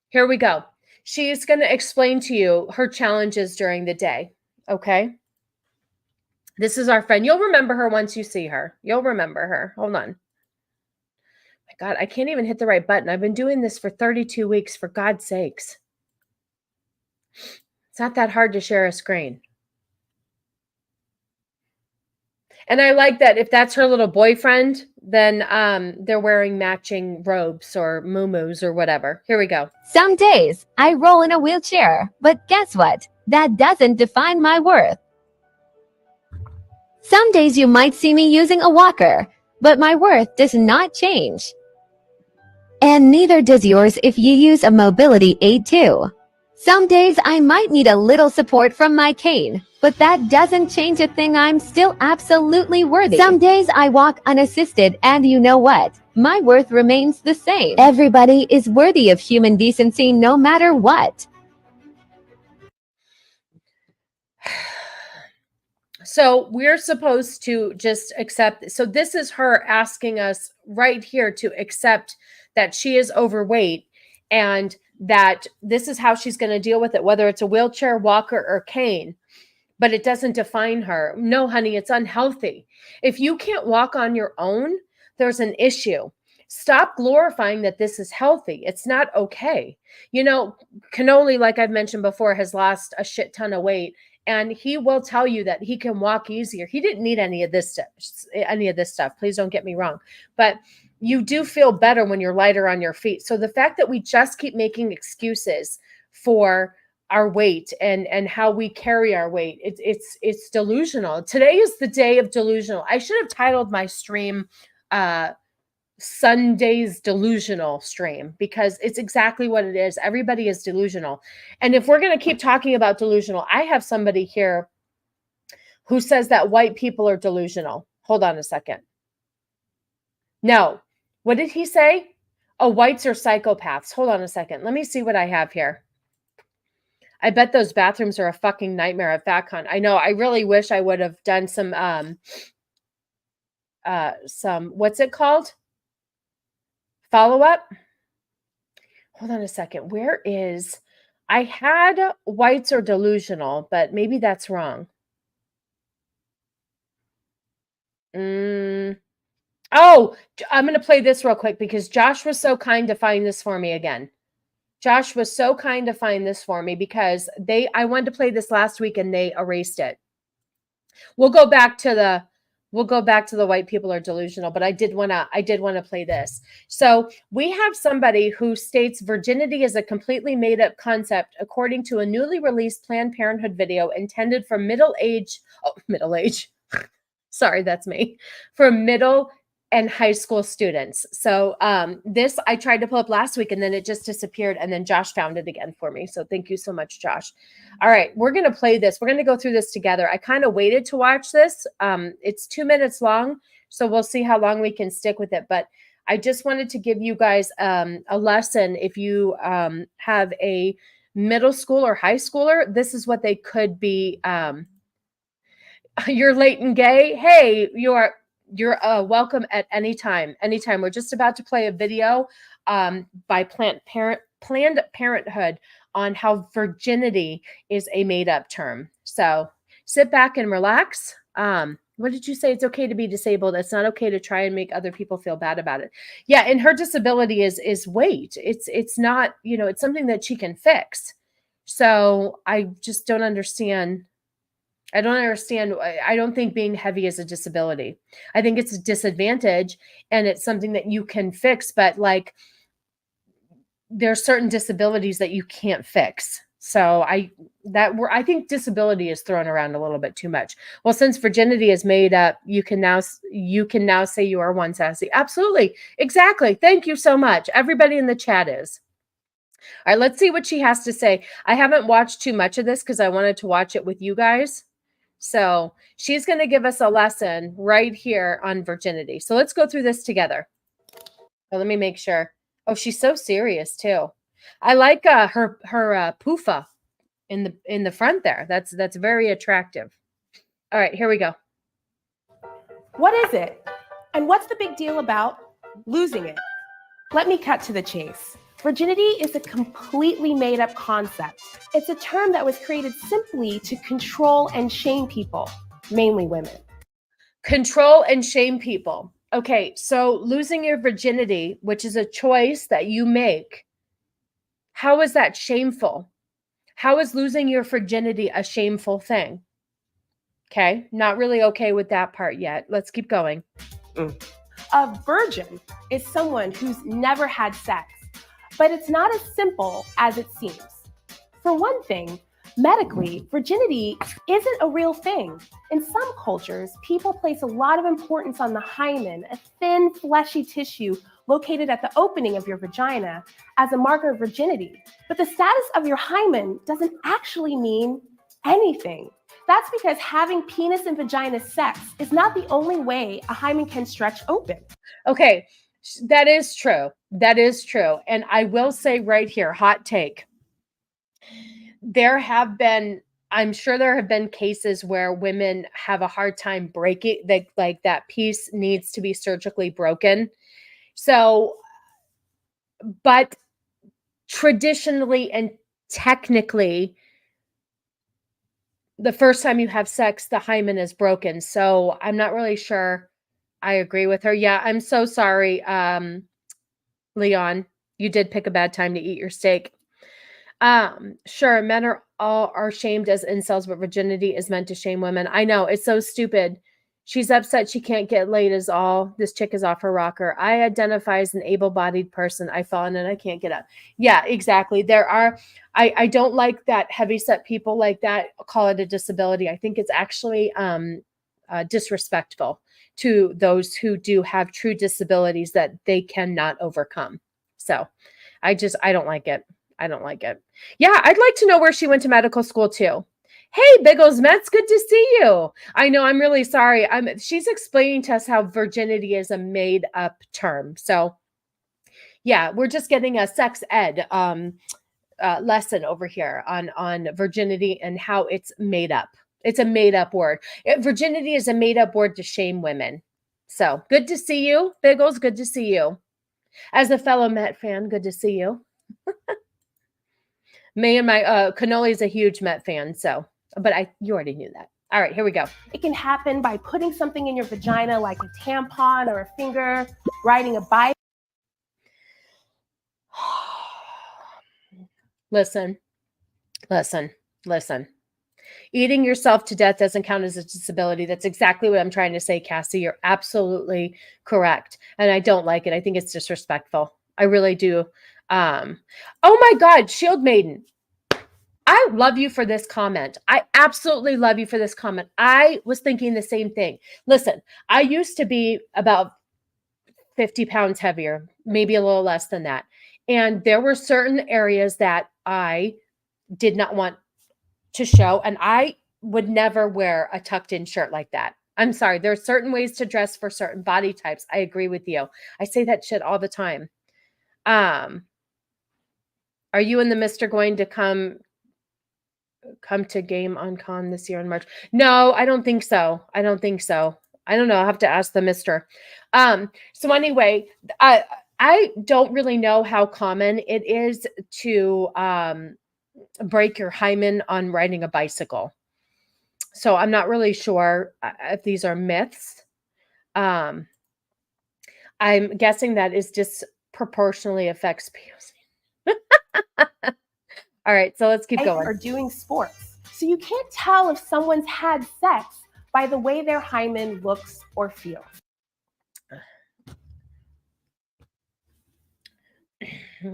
Here we go. She's going to explain to you her challenges during the day. Okay. This is our friend. You'll remember her once you see her. You'll remember her. Hold on. My God, I can't even hit the right button. I've been doing this for 32 weeks, for God's sakes. It's not that hard to share a screen. And I like that if that's her little boyfriend, then they're wearing matching robes or muumuus or whatever. Here we go. Some days I roll in a wheelchair, but guess what? That doesn't define my worth. Some days you might see me using a walker, but my worth does not change. And neither does yours if you use a mobility aid too. Some days I might need a little support from my cane, but that doesn't change a thing. I'm still absolutely worthy. Some days I walk unassisted, and you know what? My worth remains the same. Everybody is worthy of human decency no matter what. So we're supposed to just accept. So this is her asking us right here to accept that she is overweight and that this is how she's going to deal with it, whether it's a wheelchair, walker, or cane, but it doesn't define her. No, honey, it's unhealthy. If you can't walk on your own, there's an issue. Stop glorifying that this is healthy. It's not okay. You know, Cannoli, like I've mentioned before, has lost a shit ton of weight, and he will tell you that he can walk easier. He didn't need any of this stuff. Please don't get me wrong. But you do feel better when you're lighter on your feet. So the fact that we just keep making excuses for our weight and how we carry our weight, it's delusional. Today is the day of delusional. I should have titled my stream Sunday's delusional stream, because it's exactly what it is. Everybody is delusional. And if we're going to keep talking about delusional, I have somebody here who says that white people are delusional. Hold on a second. No. What did he say? Oh, whites are psychopaths. Hold on a second. Let me see what I have here. I bet those bathrooms are a fucking nightmare at FatCon. I know. I really wish I would have done some what's it called? Follow-up. Hold on a second. Where is, I had whites are delusional, but maybe that's wrong. Oh, I'm going to play this real quick because Josh was so kind to find this for me again. Josh was so kind to find this for me because I wanted to play this last week and they erased it. We'll go back to the white people are delusional, but I did want to play this. So we have somebody who states virginity is a completely made up concept according to a newly released Planned Parenthood video intended for middle age. Sorry, that's me. For middle and high school students. So this I tried to pull up last week and then it just disappeared and then Josh found it again for me. So thank you so much, Josh. All right, we're going to play this. We're going to go through this together. I kind of waited to watch this. It's 2 minutes long, so we'll see how long we can stick with it. But I just wanted to give you guys a lesson. If you have a middle school or high schooler, this is what they could be. You're late and gay. Hey, you're welcome at any time. Anytime. We're just about to play a video by Planned Parenthood on how virginity is a made-up term. So sit back and relax. What did you say? It's okay to be disabled. It's not okay to try and make other people feel bad about it. Yeah, and her disability is weight. It's not, it's something that she can fix. So I just don't understand. I don't think being heavy is a disability. I think it's a disadvantage and it's something that you can fix, but like there are certain disabilities that you can't fix. So I think disability is thrown around a little bit too much. Well, since virginity is made up, you can now say you are one, Sassy. Absolutely. Exactly. Thank you so much. Everybody in the chat is. All right, let's see what she has to say. I haven't watched too much of this because I wanted to watch it with you guys. So she's going to give us a lesson right here on virginity. So let's go through this together. Oh, let me make sure. Oh, she's so serious too. I like her poofa in the front there. That's very attractive. All right, here we go. What is it? And what's the big deal about losing it? Let me cut to the chase. Virginity is a completely made-up concept. It's a term that was created simply to control and shame people, mainly women. Control and shame people. Okay, so losing your virginity, which is a choice that you make, how is that shameful? How is losing your virginity a shameful thing? Okay, not really okay with that part yet. Let's keep going. A virgin is someone who's never had sex. But it's not as simple as it seems. For one thing, medically, virginity isn't a real thing. In some cultures, people place a lot of importance on the hymen, a thin, fleshy tissue located at the opening of your vagina, as a marker of virginity. But the status of your hymen doesn't actually mean anything. That's because having penis and vagina sex is not the only way a hymen can stretch open. Okay. That is true. That is true. And I will say right here, hot take. I'm sure there have been cases where women have a hard time breaking, like that piece needs to be surgically broken. So, but traditionally and technically, the first time you have sex, the hymen is broken. So I'm not really sure. I agree with her. Yeah, I'm so sorry, Leon. You did pick a bad time to eat your steak. Sure, men are shamed as incels, but virginity is meant to shame women. I know, it's so stupid. She's upset she can't get laid is all. This chick is off her rocker. I identify as an able-bodied person. I fallen and I can't get up. Yeah, exactly. There are, I don't like that heavyset people like that call it a disability. I think it's actually disrespectful to those who do have true disabilities that they cannot overcome. So I don't like it. I don't like it. Yeah, I'd like to know where she went to medical school too. Hey, Biggles Mets, good to see you. I know, I'm really sorry. She's explaining to us how virginity is a made-up term. So, yeah, we're just getting a sex ed lesson over here on virginity and how it's made up. It's a made-up word. Virginity is a made-up word to shame women. So, good to see you, Biggles. Good to see you. As a fellow Met fan, good to see you. Me and my Cannoli is a huge Met fan, so. But you already knew that. All right, here we go. It can happen by putting something in your vagina like a tampon or a finger, riding a bike. Listen. Eating yourself to death doesn't count as a disability. That's exactly what I'm trying to say, Cassie. You're absolutely correct. And I don't like it. I think it's disrespectful. I really do. Oh my God, Shield Maiden. I love you for this comment. I absolutely love you for this comment. I was thinking the same thing. Listen, I used to be about 50 pounds heavier, maybe a little less than that. And there were certain areas that I did not want to show. And I would never wear a tucked in shirt like that. I'm sorry. There are certain ways to dress for certain body types. I agree with you. I say that shit all the time. Are you and the Mister going to come to Game on Con this year in March? No, I don't think so. I don't know. I'll have to ask the Mister. So anyway, I don't really know how common it is to break your hymen on riding a bicycle. So I'm not really sure if these are myths. I'm guessing that is disproportionately affects POC. All right, so let's keep going. Or doing sports. So you can't tell if someone's had sex by the way their hymen looks or feels.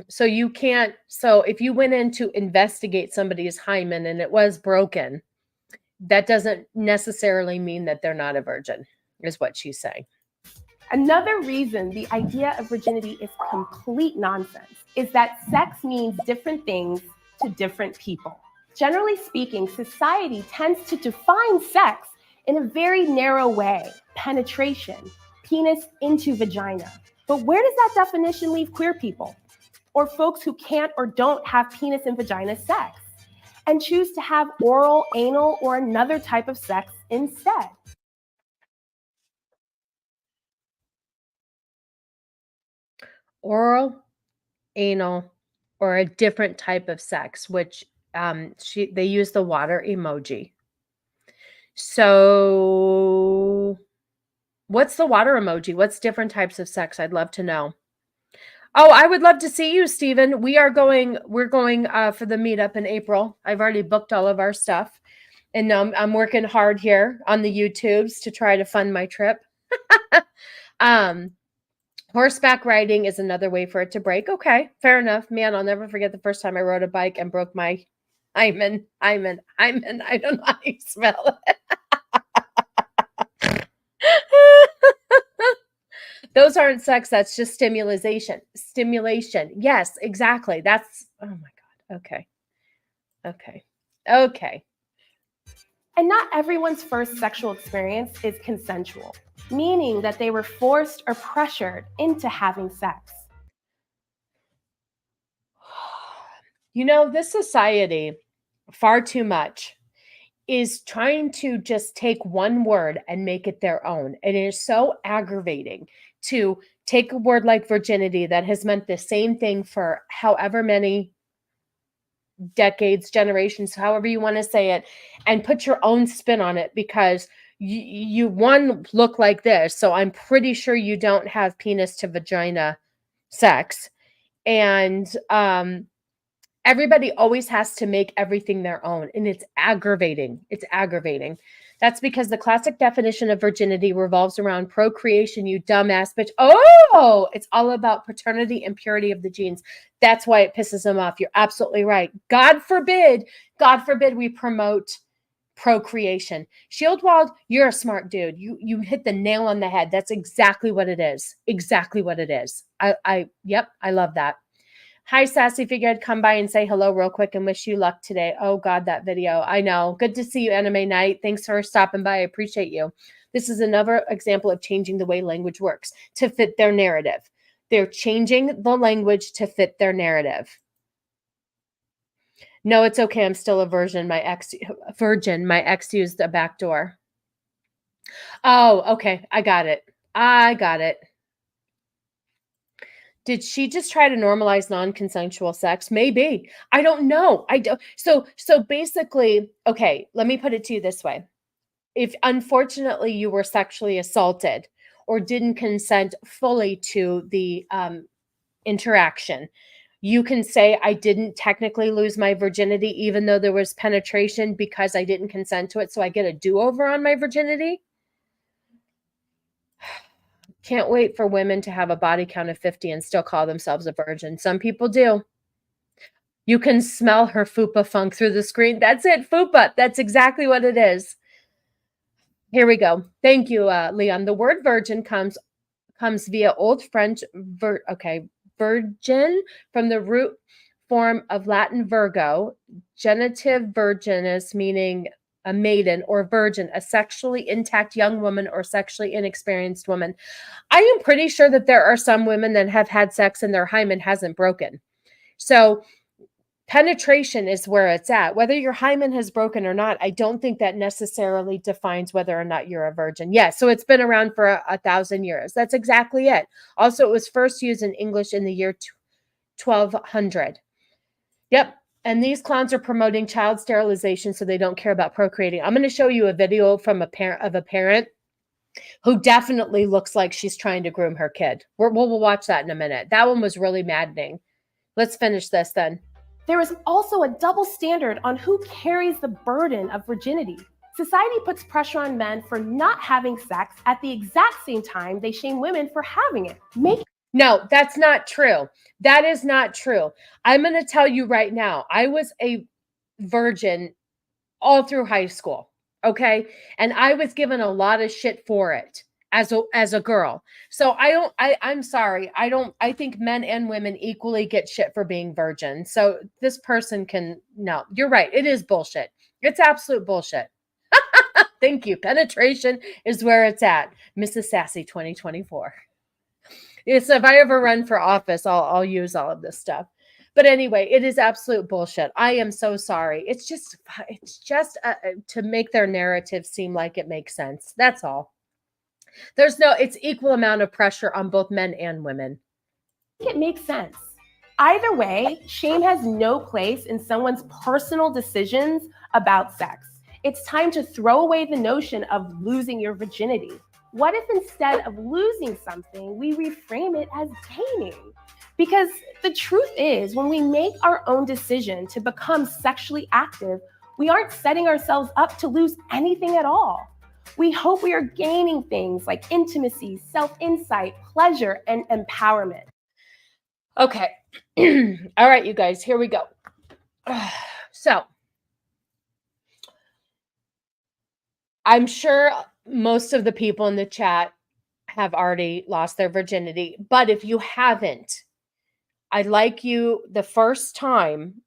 So you can't, so if you went in to investigate somebody's hymen and it was broken, that doesn't necessarily mean that they're not a virgin, is what she's saying. Another reason the idea of virginity is complete nonsense is that sex means different things to different people. Generally speaking, society tends to define sex in a very narrow way: penetration, penis into vagina. But where does that definition leave queer people, or folks who can't or don't have penis and vagina sex and choose to have oral, anal, or another type of sex instead? Oral, anal, or a different type of sex, which they use the water emoji. So what's the water emoji? What's different types of sex? I'd love to know. Oh, I would love to see you, Stephen. We're going for the meetup in April. I've already booked all of our stuff. And I'm working hard here on the YouTubes to try to fund my trip. Horseback riding is another way for it to break. Okay, fair enough. Man, I'll never forget the first time I rode a bike and broke my hymen. I don't know how you spell it. Those aren't sex. That's just stimulation. Yes, exactly. That's, oh my God. Okay. And not everyone's first sexual experience is consensual, meaning that they were forced or pressured into having sex. You know, this society, far too much, is trying to just take one word and make it their own. And it is so aggravating to take a word like virginity that has meant the same thing for however many decades, generations, however you want to say it, and put your own spin on it because you one look like this. So I'm pretty sure you don't have penis to vagina sex. And everybody always has to make everything their own. And it's aggravating. That's because the classic definition of virginity revolves around procreation, you dumbass bitch. Oh, it's all about paternity and purity of the genes. That's why it pisses them off. You're absolutely right. God forbid we promote procreation. Shieldwald, you're a smart dude. You hit the nail on the head. That's exactly what it is. Exactly what it is. Yep, I love that. Hi, Sassy. Figured I'd come by and say hello real quick and wish you luck today. Oh, God, that video. I know. Good to see you, Anime Night. Thanks for stopping by. I appreciate you. This is another example of changing the way language works to fit their narrative. They're changing the language to fit their narrative. No, it's okay. I'm still a virgin. My ex used a back door. Oh, okay. I got it. Did she just try to normalize non-consensual sex? Maybe. I don't know. So basically, okay, let me put it to you this way. If unfortunately you were sexually assaulted or didn't consent fully to the interaction, you can say, I didn't technically lose my virginity, even though there was penetration, because I didn't consent to it. So I get a do-over on my virginity. Can't wait for women to have a body count of 50 and still call themselves a virgin. Some people do. You can smell her fupa funk through the screen. That's it, fupa. That's exactly what it is. Here we go. Thank you, Leon. The word virgin comes via Old French, virgin, from the root form of Latin virgo, genitive virginis, meaning a maiden, or virgin, a sexually intact young woman or sexually inexperienced woman. I am pretty sure that there are some women that have had sex and their hymen hasn't broken. So penetration is where it's at. Whether your hymen has broken or not, I don't think that necessarily defines whether or not you're a virgin. Yeah, so it's been around for 1,000 years. That's exactly it. Also, it was first used in English in the year 1200. Yep. And these clowns are promoting child sterilization so they don't care about procreating. I'm going to show you a video from a parent who definitely looks like she's trying to groom her kid. We'll watch that in a minute. That one was really maddening. Let's finish this then. There is also a double standard on who carries the burden of virginity. Society puts pressure on men for not having sex at the exact same time they shame women for having it. No, that's not true. That is not true. I'm going to tell you right now, I was a virgin all through high school, okay? And I was given a lot of shit for it as a girl. So I'm sorry. I think men and women equally get shit for being virgin. So this person no, you're right. It is bullshit. It's absolute bullshit. Thank you. Penetration is where it's at. Mrs. Sassy 2024. Yes, if I ever run for office, I'll use all of this stuff. But anyway, it is absolute bullshit. I am so sorry. It's just to make their narrative seem like it makes sense. That's all. It's equal amount of pressure on both men and women. It makes sense. Either way, shame has no place in someone's personal decisions about sex. It's time to throw away the notion of losing your virginity. What if instead of losing something, we reframe it as gaining? Because the truth is, when we make our own decision to become sexually active, we aren't setting ourselves up to lose anything at all. We hope we are gaining things like intimacy, self-insight, pleasure, and empowerment. Okay. All right, you guys, here we go. So I'm sure most of the people in the chat have already lost their virginity. But if you haven't, I'd like you, the first time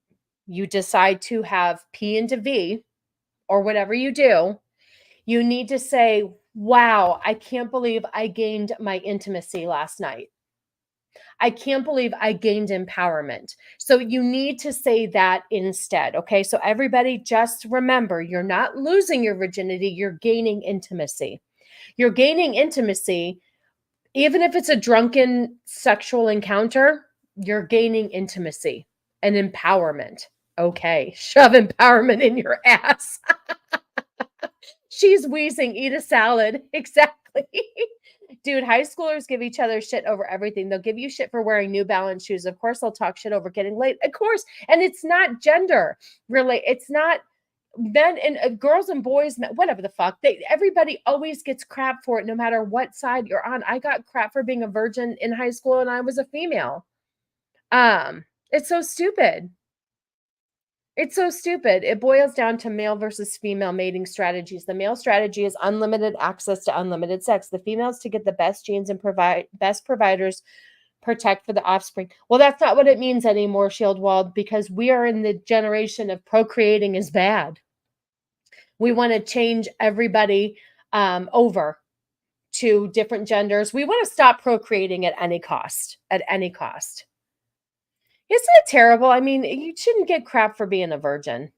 you decide to have P into V or whatever you do, you need to say, wow, I can't believe I gained my intimacy last night. I can't believe I gained empowerment. So you need to say that instead. Okay. So everybody just remember, you're not losing your virginity. You're gaining intimacy. You're gaining intimacy. Even if it's a drunken sexual encounter, you're gaining intimacy and empowerment. Okay. Shove empowerment in your ass. She's wheezing. Eat a salad. Exactly. Dude, high schoolers give each other shit over everything. They'll give you shit for wearing New Balance shoes. Of course, they'll talk shit over getting late. Of course. And it's not gender, really. It's not men and girls and boys, whatever the fuck, everybody always gets crap for it, no matter what side you're on. I got crap for being a virgin in high school, and I was a female. It's so stupid. It's so stupid. It boils down to male versus female mating strategies. The male strategy is unlimited access to unlimited sex. The females to get the best genes and provide best providers, protect for the offspring. Well, that's not what it means anymore, Shieldwald, because we are in the generation of procreating is bad. We want to change everybody over to different genders. We want to stop procreating at any cost, at any cost. Isn't it terrible? I mean, you shouldn't get crap for being a virgin.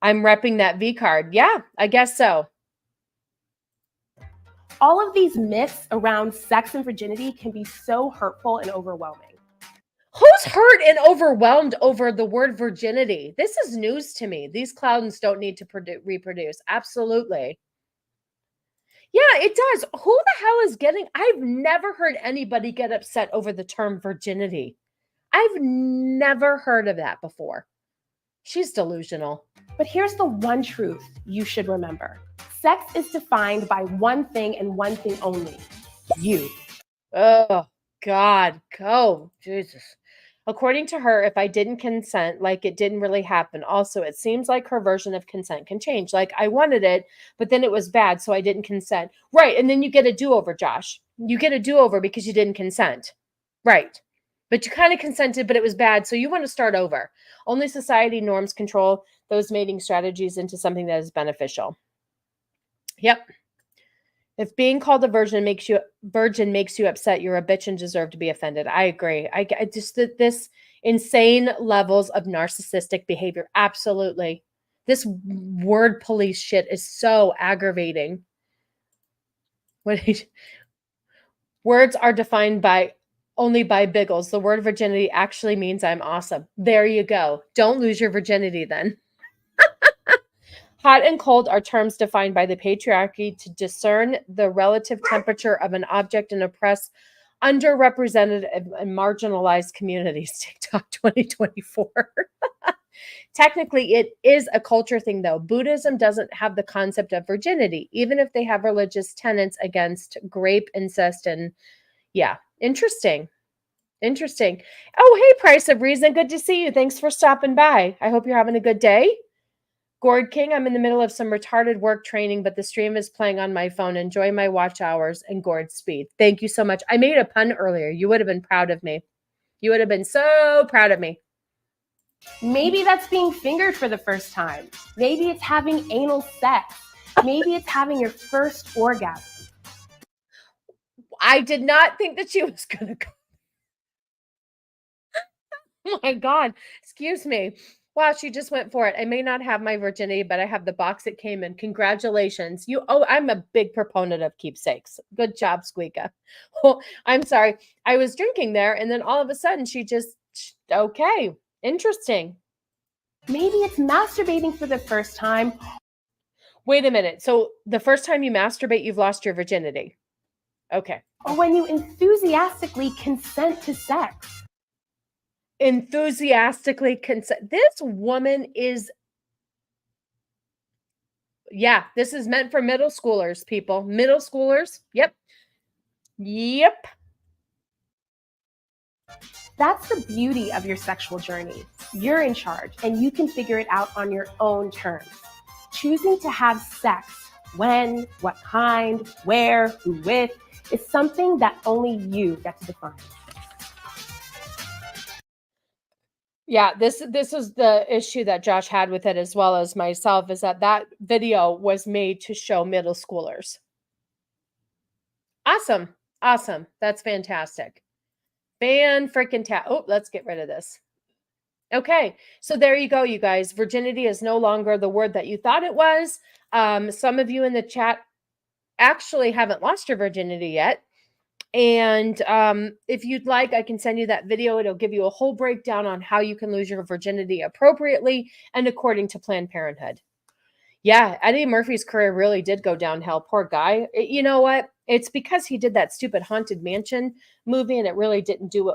I'm repping that V card. Yeah, I guess so. All of these myths around sex and virginity can be so hurtful and overwhelming. Who's hurt and overwhelmed over the word virginity? This is news to me. These clowns don't need to reproduce. Absolutely. Yeah, it does. Who the hell is getting... I've never heard anybody get upset over the term virginity. I've never heard of that before. She's delusional. But here's the one truth you should remember. Sex is defined by one thing and one thing only. You. Oh, God. Go. Jesus. According to her, if I didn't consent, like it didn't really happen. Also, it seems like her version of consent can change. Like I wanted it, but then it was bad, so I didn't consent. Right, and then you get a do-over, Josh. You get a do-over because you didn't consent. Right. But you kind of consented, but it was bad, so you want to start over. Only society norms control those mating strategies into something that is beneficial. Yep. If being called a virgin makes you upset, you're a bitch and deserve to be offended. I agree. I just this insane levels of narcissistic behavior. Absolutely. This word police shit is so aggravating. Words are defined only by Biggles. The word virginity actually means I'm awesome. There you go. Don't lose your virginity then. Hot and cold are terms defined by the patriarchy to discern the relative temperature of an object and oppress underrepresented and marginalized communities. TikTok 2024. Technically, it is a culture thing, though. Buddhism doesn't have the concept of virginity, even if they have religious tenets against grape, incest, and yeah. Interesting. Interesting. Oh, hey, Price of Reason. Good to see you. Thanks for stopping by. I hope you're having a good day. Gord King, I'm in the middle of some retarded work training, but the stream is playing on my phone. Enjoy my watch hours and Gord speed. Thank you so much. I made a pun earlier. You would have been proud of me. You would have been so proud of me. Maybe that's being fingered for the first time. Maybe it's having anal sex. Maybe it's having your first orgasm. I did not think that she was going to go. Oh my God. Excuse me. Wow, she just went for it. I may not have my virginity, but I have the box it came in. Congratulations. I'm a big proponent of keepsakes. Good job, Squeaka. Oh, I'm sorry. I was drinking there, and then all of a sudden she just, okay, interesting. Maybe it's masturbating for the first time. Wait a minute. So the first time you masturbate, you've lost your virginity. Okay. Or when you enthusiastically consent to sex. Enthusiastically consent. This woman is, yeah, this is meant for middle schoolers, people. Middle schoolers. Yep. Yep. That's the beauty of your sexual journey. You're in charge, and you can figure it out on your own terms. Choosing to have sex, when, what kind, where, who with, is something that only you get to define. Yeah, this is the issue that Josh had with it, as well as myself, is that video was made to show middle schoolers. Awesome. Awesome. That's fantastic. Oh, let's get rid of this. Okay, so there you go, you guys. Virginity is no longer the word that you thought it was. Some of you in the chat actually haven't lost your virginity yet. And if you'd like, I can send you that video. It'll give you a whole breakdown on how you can lose your virginity appropriately and according to Planned Parenthood. Yeah, Eddie Murphy's career really did go downhill. Poor guy. You know what? It's because he did that stupid Haunted Mansion movie, and it really didn't do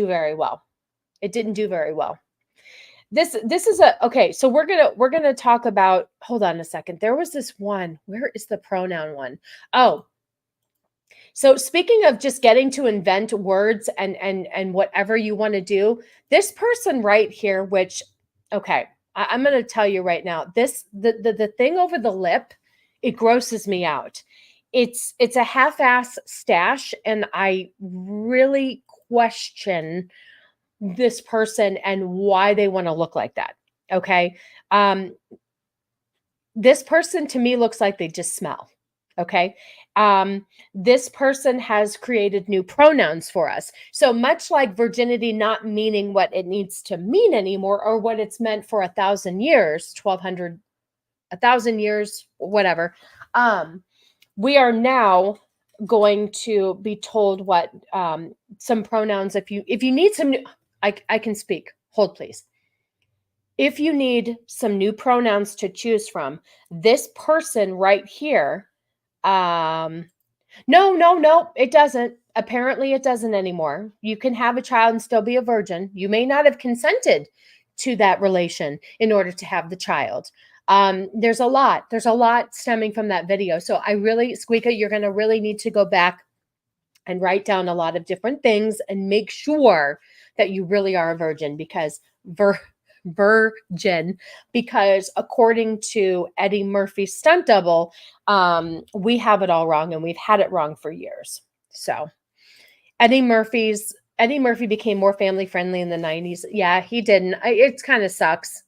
very well. It didn't do very well. this is okay. So we're gonna talk about. Hold on a second. There was this one. Where is the pronoun one? Oh, so speaking of just getting to invent words and whatever you want to do, this person right here, which, okay, I'm going to tell you right now, the thing over the lip, it grosses me out. It's a half-ass stash, and I really question this person and why they want to look like that. Okay. This person to me looks like they just smell. Okay. This person has created new pronouns for us. So much like virginity not meaning what it needs to mean anymore, or what it's meant for 1,000 years, 1,200, 1,000 years, whatever. We are now going to be told what some pronouns. If you need some new, I can speak. Hold, please. If you need some new pronouns to choose from, this person right here, no, it doesn't. Apparently it doesn't anymore. You can have a child and still be a virgin. You may not have consented to that relation in order to have the child. There's a lot stemming from that video. So I really, Squeaka, you're going to really need to go back and write down a lot of different things and make sure that you really are a virgin, because because according to Eddie Murphy's stunt double, we have it all wrong, and we've had it wrong for years. So Eddie Murphy became more family friendly in the 90s. Yeah, he didn't. It kind of sucks.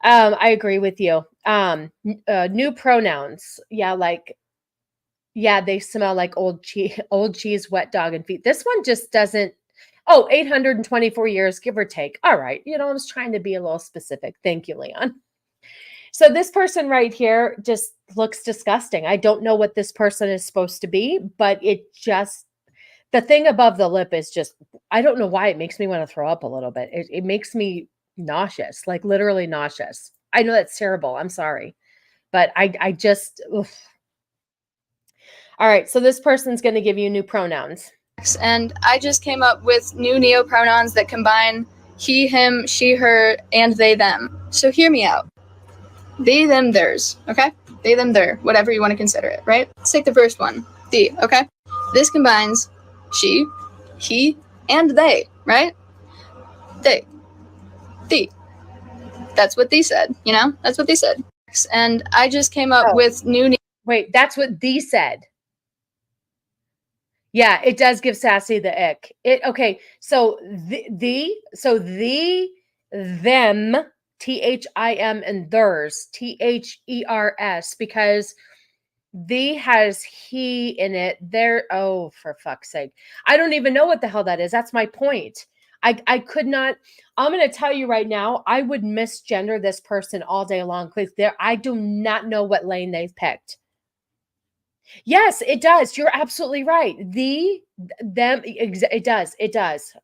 I agree with you. New pronouns. Yeah, they smell like old cheese, wet dog, and feet. This one just doesn't. Oh, 824 years, give or take. All right. I was trying to be a little specific. Thank you, Leon. So this person right here just looks disgusting. I don't know what this person is supposed to be, but the thing above the lip is just, I don't know why it makes me want to throw up a little bit. It makes me nauseous, like literally nauseous. I know that's terrible. I'm sorry. But I just, oof. All right. So this person's going to give you new pronouns. And I just came up with new neo-pronouns that combine he, him, she, her, and they, them. So hear me out. They, them, theirs, okay? They, them, their, whatever you want to consider it, right? Let's take the first one, the, okay? This combines she, he, and they, right? They, the. That's what they said, That's what they said. And I just came up with new... Wait, that's what they said. Yeah, it does give Sassy the ick. Okay, so them, THIM, and theirs, THERS, because the has he in it. There, oh, for fuck's sake. I don't even know what the hell that is. That's my point. I could not, I'm going to tell you right now, I would misgender this person all day long, because I do not know what lane they've picked. Yes, it does. You're absolutely right. It does.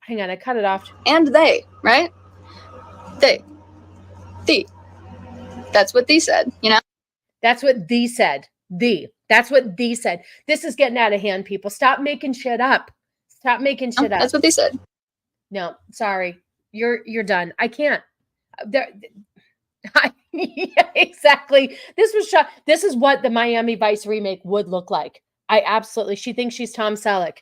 Hang on, I cut it off. And they, right? They, the. That's what they said, That's what they said. That's what they said. This is getting out of hand, people. Stop making shit up. Up. That's what they said. No, sorry. You're done. I can't. Yeah, exactly. This is what the Miami Vice remake would look like. She thinks she's Tom Selleck.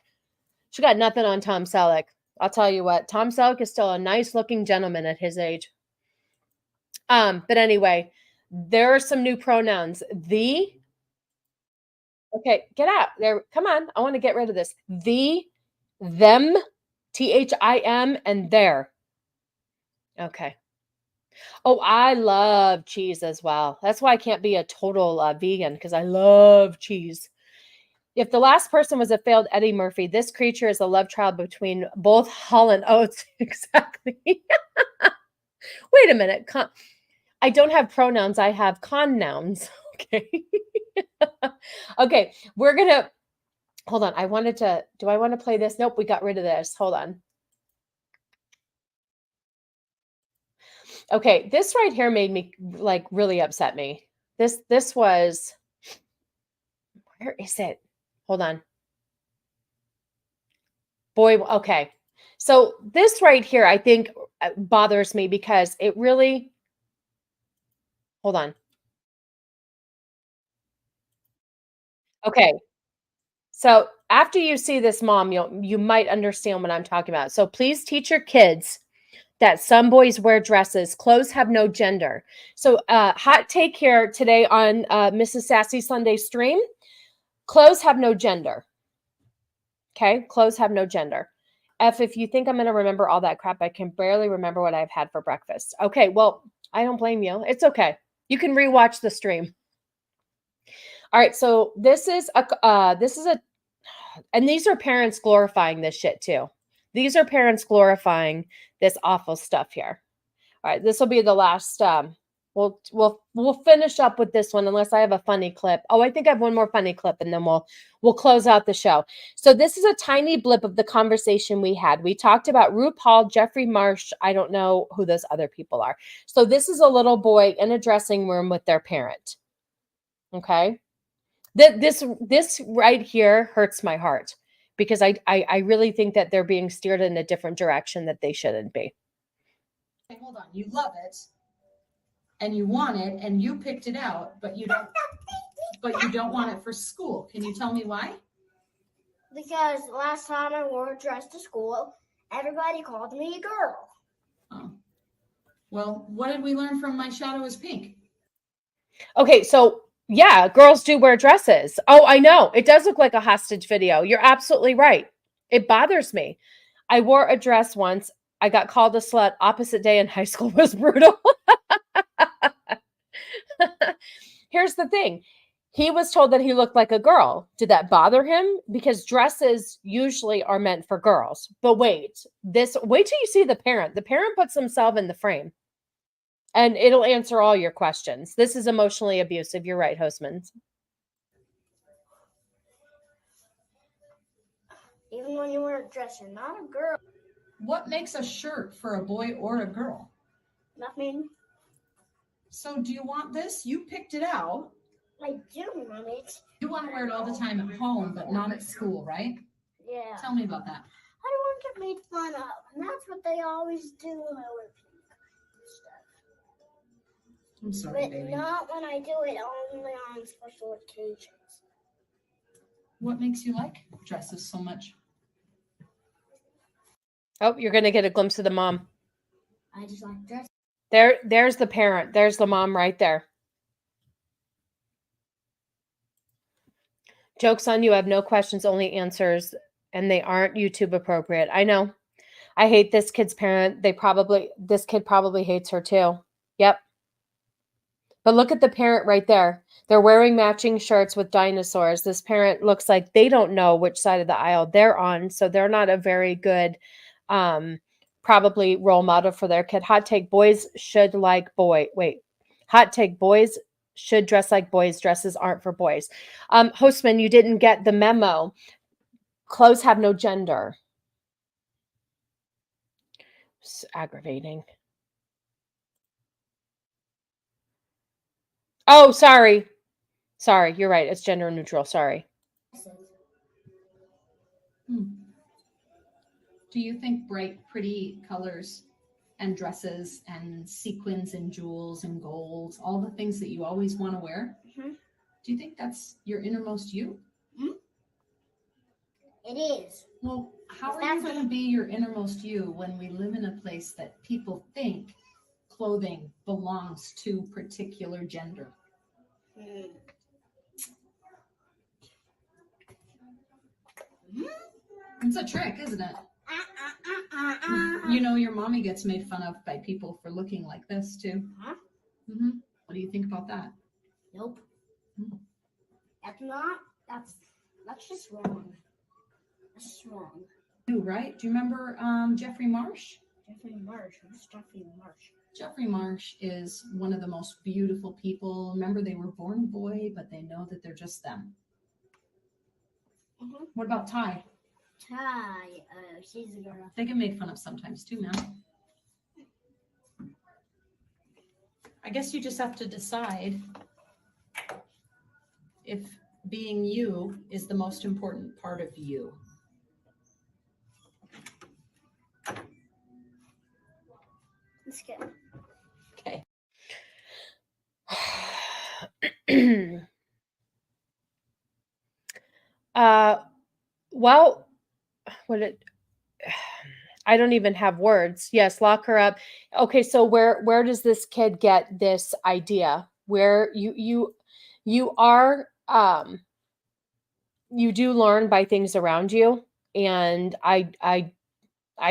She got nothing on Tom Selleck. I'll tell you what, Tom Selleck is still a nice looking gentleman at his age. But anyway, there are some new pronouns. Okay, get out there. Come on. I want to get rid of this. The, them, THIM, and their. Okay. Oh, I love cheese as well. That's why I can't be a total vegan, because I love cheese. If the last person was a failed Eddie Murphy, this creature is a love child between both Hall and Oates. Exactly. Wait a minute. I don't have pronouns. I have con-nouns. Okay. Okay. We're going to, hold on. Do I want to play this? Nope. We got rid of this. Hold on. Okay, this right here made me really upset me. This was, where is it? Hold on. Boy, okay. So this right here, I think bothers me because it really, hold on. Okay. So after you see this, mom, you might understand what I'm talking about. So please teach your kids that some boys wear dresses. Clothes have no gender. So hot take here today on Mrs. Sassy Sunday stream. Clothes have no gender. Okay? Clothes have no gender. If you think I'm going to remember all that crap, I can barely remember what I've had for breakfast. Okay, well, I don't blame you. It's okay. You can rewatch the stream. All right, so this is a and these are parents glorifying this shit too. These are parents glorifying this awful stuff here. All right, this will be the last. We'll finish up with this one unless I have a funny clip. Oh, I think I have one more funny clip, and then we'll close out the show. So this is a tiny blip of the conversation we had. We talked about RuPaul, Jeffrey Marsh. I don't know who those other people are. So this is a little boy in a dressing room with their parent. Okay. This right here hurts my heart because I really think that they're being steered in a different direction that they shouldn't be. Okay, hold on. You love it and you want it and you picked it out, but you don't want it for school. Can you tell me why? Because last time I wore a dress to school, everybody called me a girl. Oh. Well, what did we learn from My Shadow is Pink? Okay, so yeah, girls do wear dresses. Oh, I know. It does look like a hostage video. You're absolutely right. It bothers me. I wore a dress once. I got called a slut. Opposite day in high school was brutal. Here's the thing. He was told that he looked like a girl. Did that bother him? Because dresses usually are meant for girls. But wait till you see the parent. The parent puts himself in the frame. And it'll answer all your questions. This is emotionally abusive. You're right, Hostman. Even when you wear a dress, you're not a girl. What makes a shirt for a boy or a girl? Nothing. So do you want this? You picked it out. I do want it. You want to wear it all the time at home, but not at school, right? Yeah. Tell me about that. I don't want to get made fun of. And that's what they always do when I wear pink stuff. I'm sorry, but baby. Not when I do it only on special occasions. What makes you like dresses so much? Oh, you're going to get a glimpse of the mom. I just like dresses. There's the parent. There's the mom right there. Joke's on you. I have no questions, only answers, and they aren't YouTube appropriate. I know. I hate this kid's parent. This kid probably hates her too. Yep. But look at the parent right there. They're wearing matching shirts with dinosaurs. This parent looks like they don't know which side of the aisle they're on, so they're not a very good probably role model for their kid. Hot take, boys should like boy. Wait. Hot take, boys should dress like boys. Dresses aren't for boys. Hostman, you didn't get the memo. Clothes have no gender. It's aggravating. Oh, sorry. Sorry, you're right. It's gender neutral. Sorry. Do you think bright, pretty colors and dresses and sequins and jewels and golds, all the things that you always want to wear, do you think that's your innermost you? It is. Well, how are you going to be your innermost you when we live in a place that people think clothing belongs to particular gender? It's a trick, isn't it? You know, your mommy gets made fun of by people for looking like this too. What do you think about that? Nope. That's just wrong. That's just wrong. Right? Do you remember Jeffrey Marsh? Jeffrey Marsh. Who's Jeffrey Marsh? Jeffrey Marsh is one of the most beautiful people. Remember, they were born boy, but they know that they're just them. What about Ty? Ty, she's a girl. They get made fun of sometimes too, man. I guess you just have to decide if being you is the most important part of you. Just kidding. Okay. Well, I don't even have words. Yes, lock her up. Okay, so where does this kid get this idea? Where you are you do learn by things around you, and I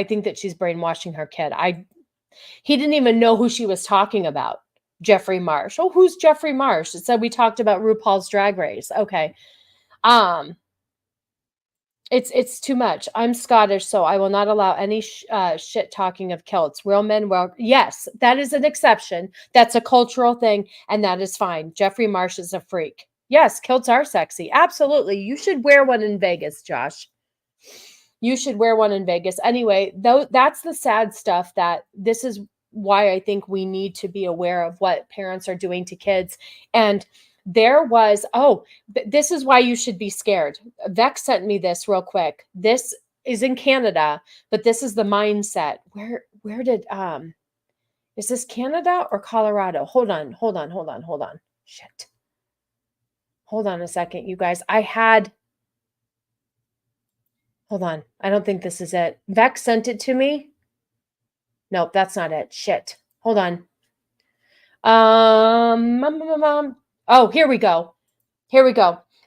think that she's brainwashing her kid. He didn't even know who she was talking about. Jeffrey Marsh. Oh, who's Jeffrey Marsh? It said we talked about RuPaul's Drag Race. Okay. It's too much. I'm Scottish, so I will not allow any shit talking of kilts. Real men, yes, that is an exception. That's a cultural thing, and that is fine. Jeffrey Marsh is a freak. Yes, kilts are sexy. Absolutely. You should wear one in Vegas, Josh. You should wear one in Vegas. Anyway, though, that's the sad stuff. That this is why I think we need to be aware of what parents are doing to kids. And there was, this is why you should be scared. Vex sent me this real quick. This is in Canada, but this is the mindset. Where did, is this Canada or Colorado? Hold on. Shit. Hold on a second, you guys. Hold on. I don't think this is it. Vex sent it to me. Nope, that's not it. Shit. Hold on. Oh, here we go.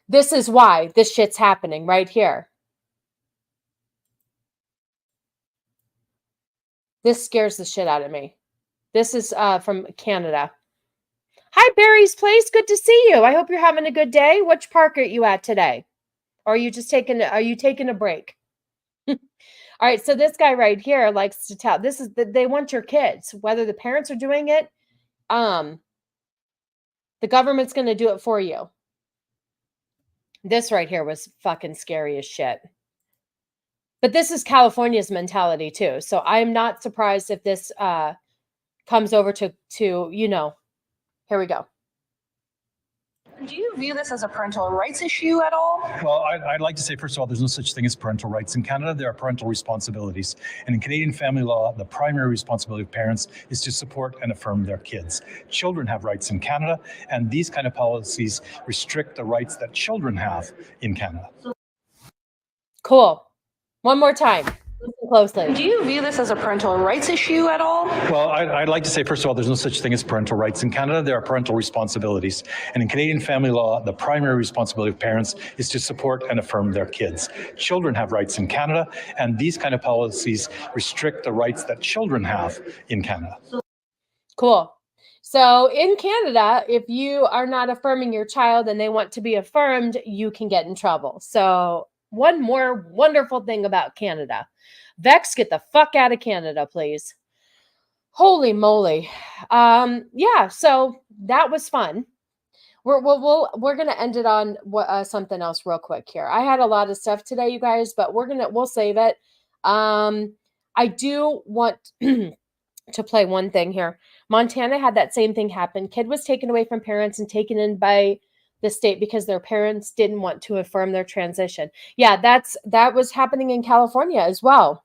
This is why this shit's happening right here. This scares the shit out of me. This is from Canada. Hi, Barry's Place. Good to see you. I hope you're having a good day. Which park are you at today? Or are you taking a break? All right, so this guy right here likes to tell. They want your kids, whether the parents are doing it. The government's going to do it for you. This right here was fucking scary as shit. But this is California's mentality too. So I'm not surprised if this comes over to here we go. Do you view this as a parental rights issue at all? Well, I'd like to say, first of all, there's no such thing as parental rights. In Canada, there are parental responsibilities. And in Canadian family law, the primary responsibility of parents is to support and affirm their kids. Children have rights in Canada, and these kind of policies restrict the rights that children have in Canada. Cool. One more time. Listen closely. Do you view this as a parental rights issue at all? Well, I'd like to say, first of all, there's no such thing as parental rights. In Canada, there are parental responsibilities. And in Canadian family law, the primary responsibility of parents is to support and affirm their kids. Children have rights in Canada, and these kind of policies restrict the rights that children have in Canada. Cool. So in Canada, if you are not affirming your child and they want to be affirmed, you can get in trouble. So one more wonderful thing about Canada. Vex, get the fuck out of Canada, please. Holy moly. Yeah, so that was fun. We're going to end it on something else real quick here. I had a lot of stuff today, you guys, but we'll save it. I do want to play one thing here. Montana had that same thing happen. Kid was taken away from parents and taken in by the state because their parents didn't want to affirm their transition. Yeah, that was happening in California as well.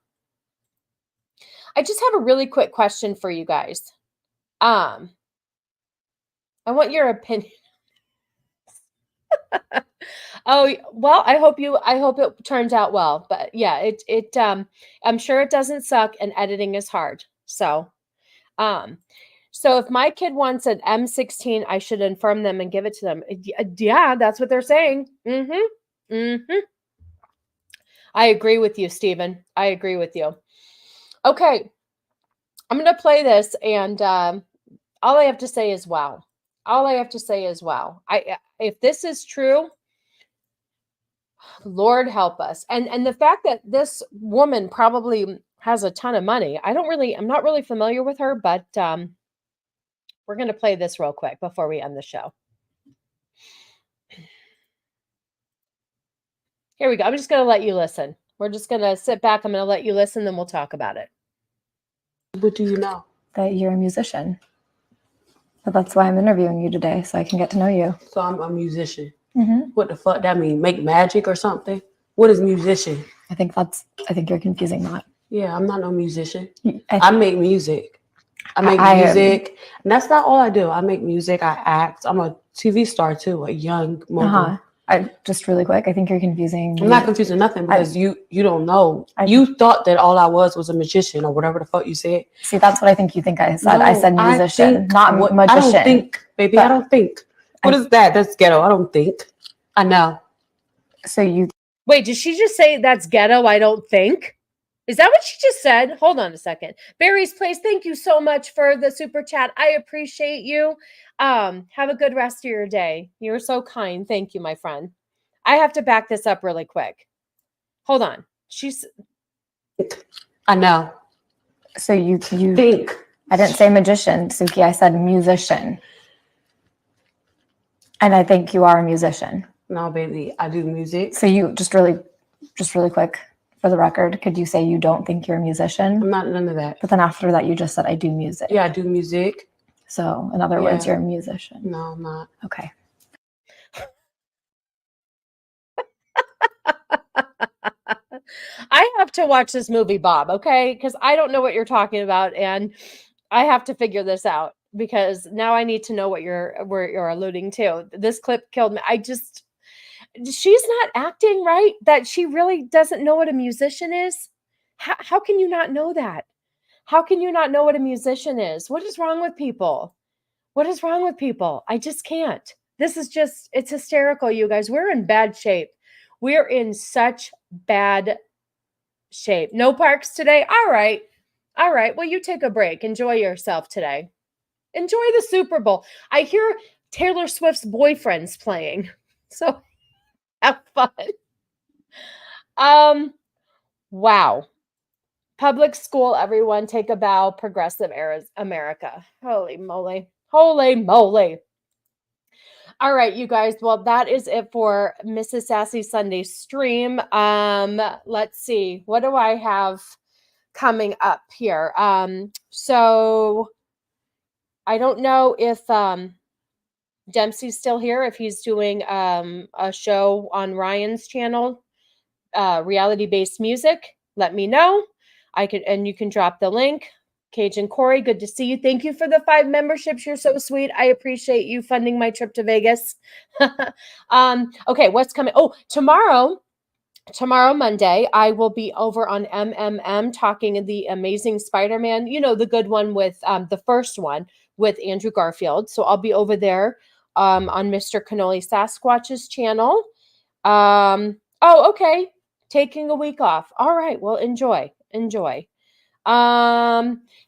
I just have a really quick question for you guys. I want your opinion. Oh, well, I hope it turns out well. But yeah, I'm sure it doesn't suck, and editing is hard. So if my kid wants an M16, I should affirm them and give it to them. Yeah, that's what they're saying. I agree with you, Stephen. I agree with you. Okay, I'm going to play this, and all I have to say is wow. All I have to say is wow. If this is true, Lord help us. And the fact that this woman probably has a ton of money, I'm not really familiar with her, but we're going to play this real quick before we end the show. Here we go. I'm just going to let you listen. We're just going to sit back. I'm going to let you listen, then we'll talk about it. What do you know? That you're a musician. But that's why I'm interviewing you today, so I can get to know you. So I'm a musician. Mm-hmm. What the fuck that mean? Make magic or something? What is musician? I think you're confusing that. Yeah, I'm not no musician. I make music. I make music. And that's not all I do. I make music. I act. I'm a TV star too, a young mogul. Just really quick, I think you're confusing. I'm not confusing nothing because you don't know. You thought that all I was a magician or whatever the fuck you said. See, that's what I think you think I said. No, I said musician, not magician. I don't think, baby. I don't think. What is that? That's ghetto. I don't think. I know. So you wait? Did she just say that's ghetto? I don't think. Is that what she just said? Hold on a second. Barry's Place, thank you so much for the super chat. I appreciate you. Have a good rest of your day. You're so kind. Thank you, my friend. I have to back this up really quick. Hold on. I know. So you think. I didn't say magician, Suki. I said musician. And I think you are a musician. No, baby. I do music. So you just really quick. For the record, could you say you don't think you're a musician? I'm not none of that. But then after that, you just said I do music. Yeah, I do music. So in other words, you're a musician. No, I'm not. Okay. I have to watch this movie, Bob, okay? Because I don't know what you're talking about, and I have to figure this out because now I need to know what you're alluding to. This clip killed me. She's not acting right, that she really doesn't know what a musician is. How can you not know that? How can you not know what a musician is? What is wrong with people? What is wrong with people? I just can't. This is just, it's hysterical, you guys. We're in bad shape. We're in such bad shape. No parks today? All right. All right. Well, you take a break. Enjoy yourself today. Enjoy the Super Bowl. I hear Taylor Swift's boyfriend's playing. So have fun. Wow. Public school, everyone, take a bow. Progressive America. Holy moly. Holy moly. All right, you guys. Well, that is it for Mrs. Sassy Sunday stream. Let's see. What do I have coming up here? So I don't know if Dempsey's still here, if he's doing a show on Ryan's channel, reality-based music. Let me know. And you can drop the link. Cajun Corey, good to see you. Thank you for the 5 memberships. You're so sweet. I appreciate you funding my trip to Vegas. Okay, what's coming? Oh, tomorrow, Monday, I will be over on MMM talking the Amazing Spider-Man, you know, the good one with the first one with Andrew Garfield. So I'll be over there on Mr. Cannoli Sasquatch's channel. Oh, okay. Taking a week off. All right. Well, enjoy.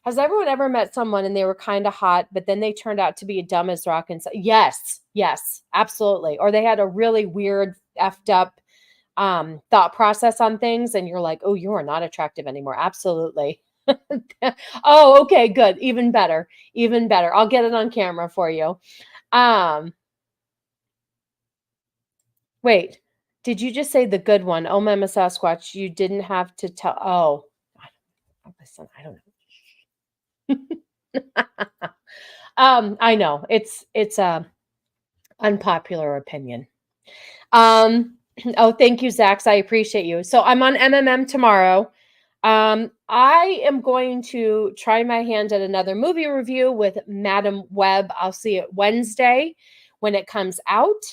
Has everyone ever met someone and they were kind of hot, but then they turned out to be dumb as rock? And yes, absolutely. Or they had a really weird, effed up thought process on things, and you're like, oh, you are not attractive anymore. Absolutely. Oh, okay, good. Even better. I'll get it on camera for you. Wait, did you just say the good one? Oh, Mama Sasquatch, you didn't have to tell. Oh, listen, I don't know. I know it's a unpopular opinion. Oh, thank you, Zax. I appreciate you. So I'm on MMM tomorrow. I am going to try my hand at another movie review with Madam Web. I'll see it Wednesday when it comes out.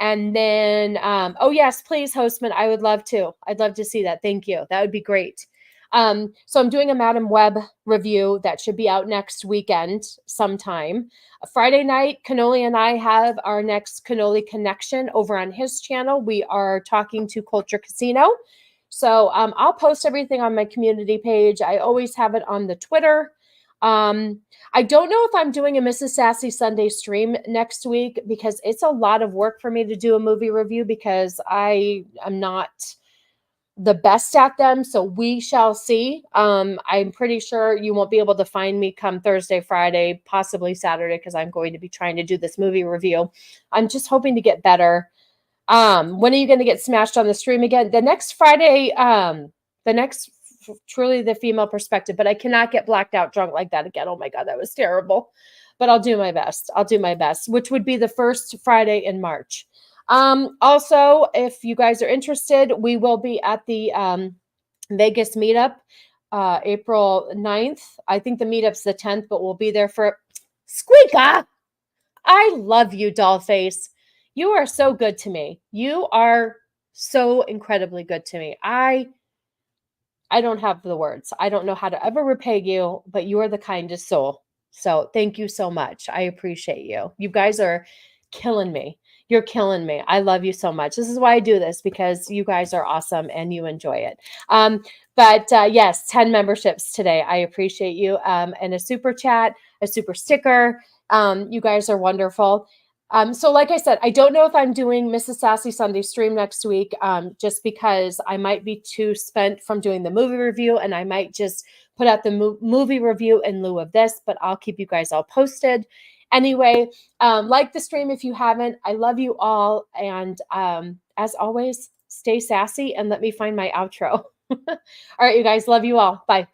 And then, oh yes, please, Hostman. I would love to. I'd love to see that. Thank you. That would be great. So I'm doing a Madam Web review that should be out next weekend sometime. Friday night, Cannoli and I have our next Cannoli Connection over on his channel. We are talking to Culture Casino. So I'll post everything on my community page. I always have it on the Twitter. I don't know if I'm doing a Mrs. Sassy Sunday stream next week because it's a lot of work for me to do a movie review because I am not the best at them. So we shall see. I'm pretty sure you won't be able to find me come Thursday, Friday, possibly Saturday, because I'm going to be trying to do this movie review. I'm just hoping to get better. When are you going to get smashed on the stream again? The next Friday, truly the female perspective, but I cannot get blacked out drunk like that again. Oh my God, that was terrible. But I'll do my best. Which would be the first Friday in March. Also, if you guys are interested, we will be at the Vegas meetup April 9th. I think the meetup's the 10th, but we'll be there for Squeaka. I love you, Dollface. You are so good to me. You are so incredibly good to me. I don't have the words. I don't know how to ever repay you, but you are the kindest soul. So thank you so much. I appreciate you. You guys are killing me. You're killing me. I love you so much. This is why I do this, because you guys are awesome and you enjoy it. But yes, 10 memberships today. I appreciate you. And a super chat, a super sticker. You guys are wonderful. So like I said, I don't know if I'm doing Mrs. Sassy Sunday stream next week, just because I might be too spent from doing the movie review, and I might just put out the movie review in lieu of this, but I'll keep you guys all posted. Anyway, like the stream if you haven't. I love you all. And as always, stay sassy and let me find my outro. All right, you guys, love you all. Bye.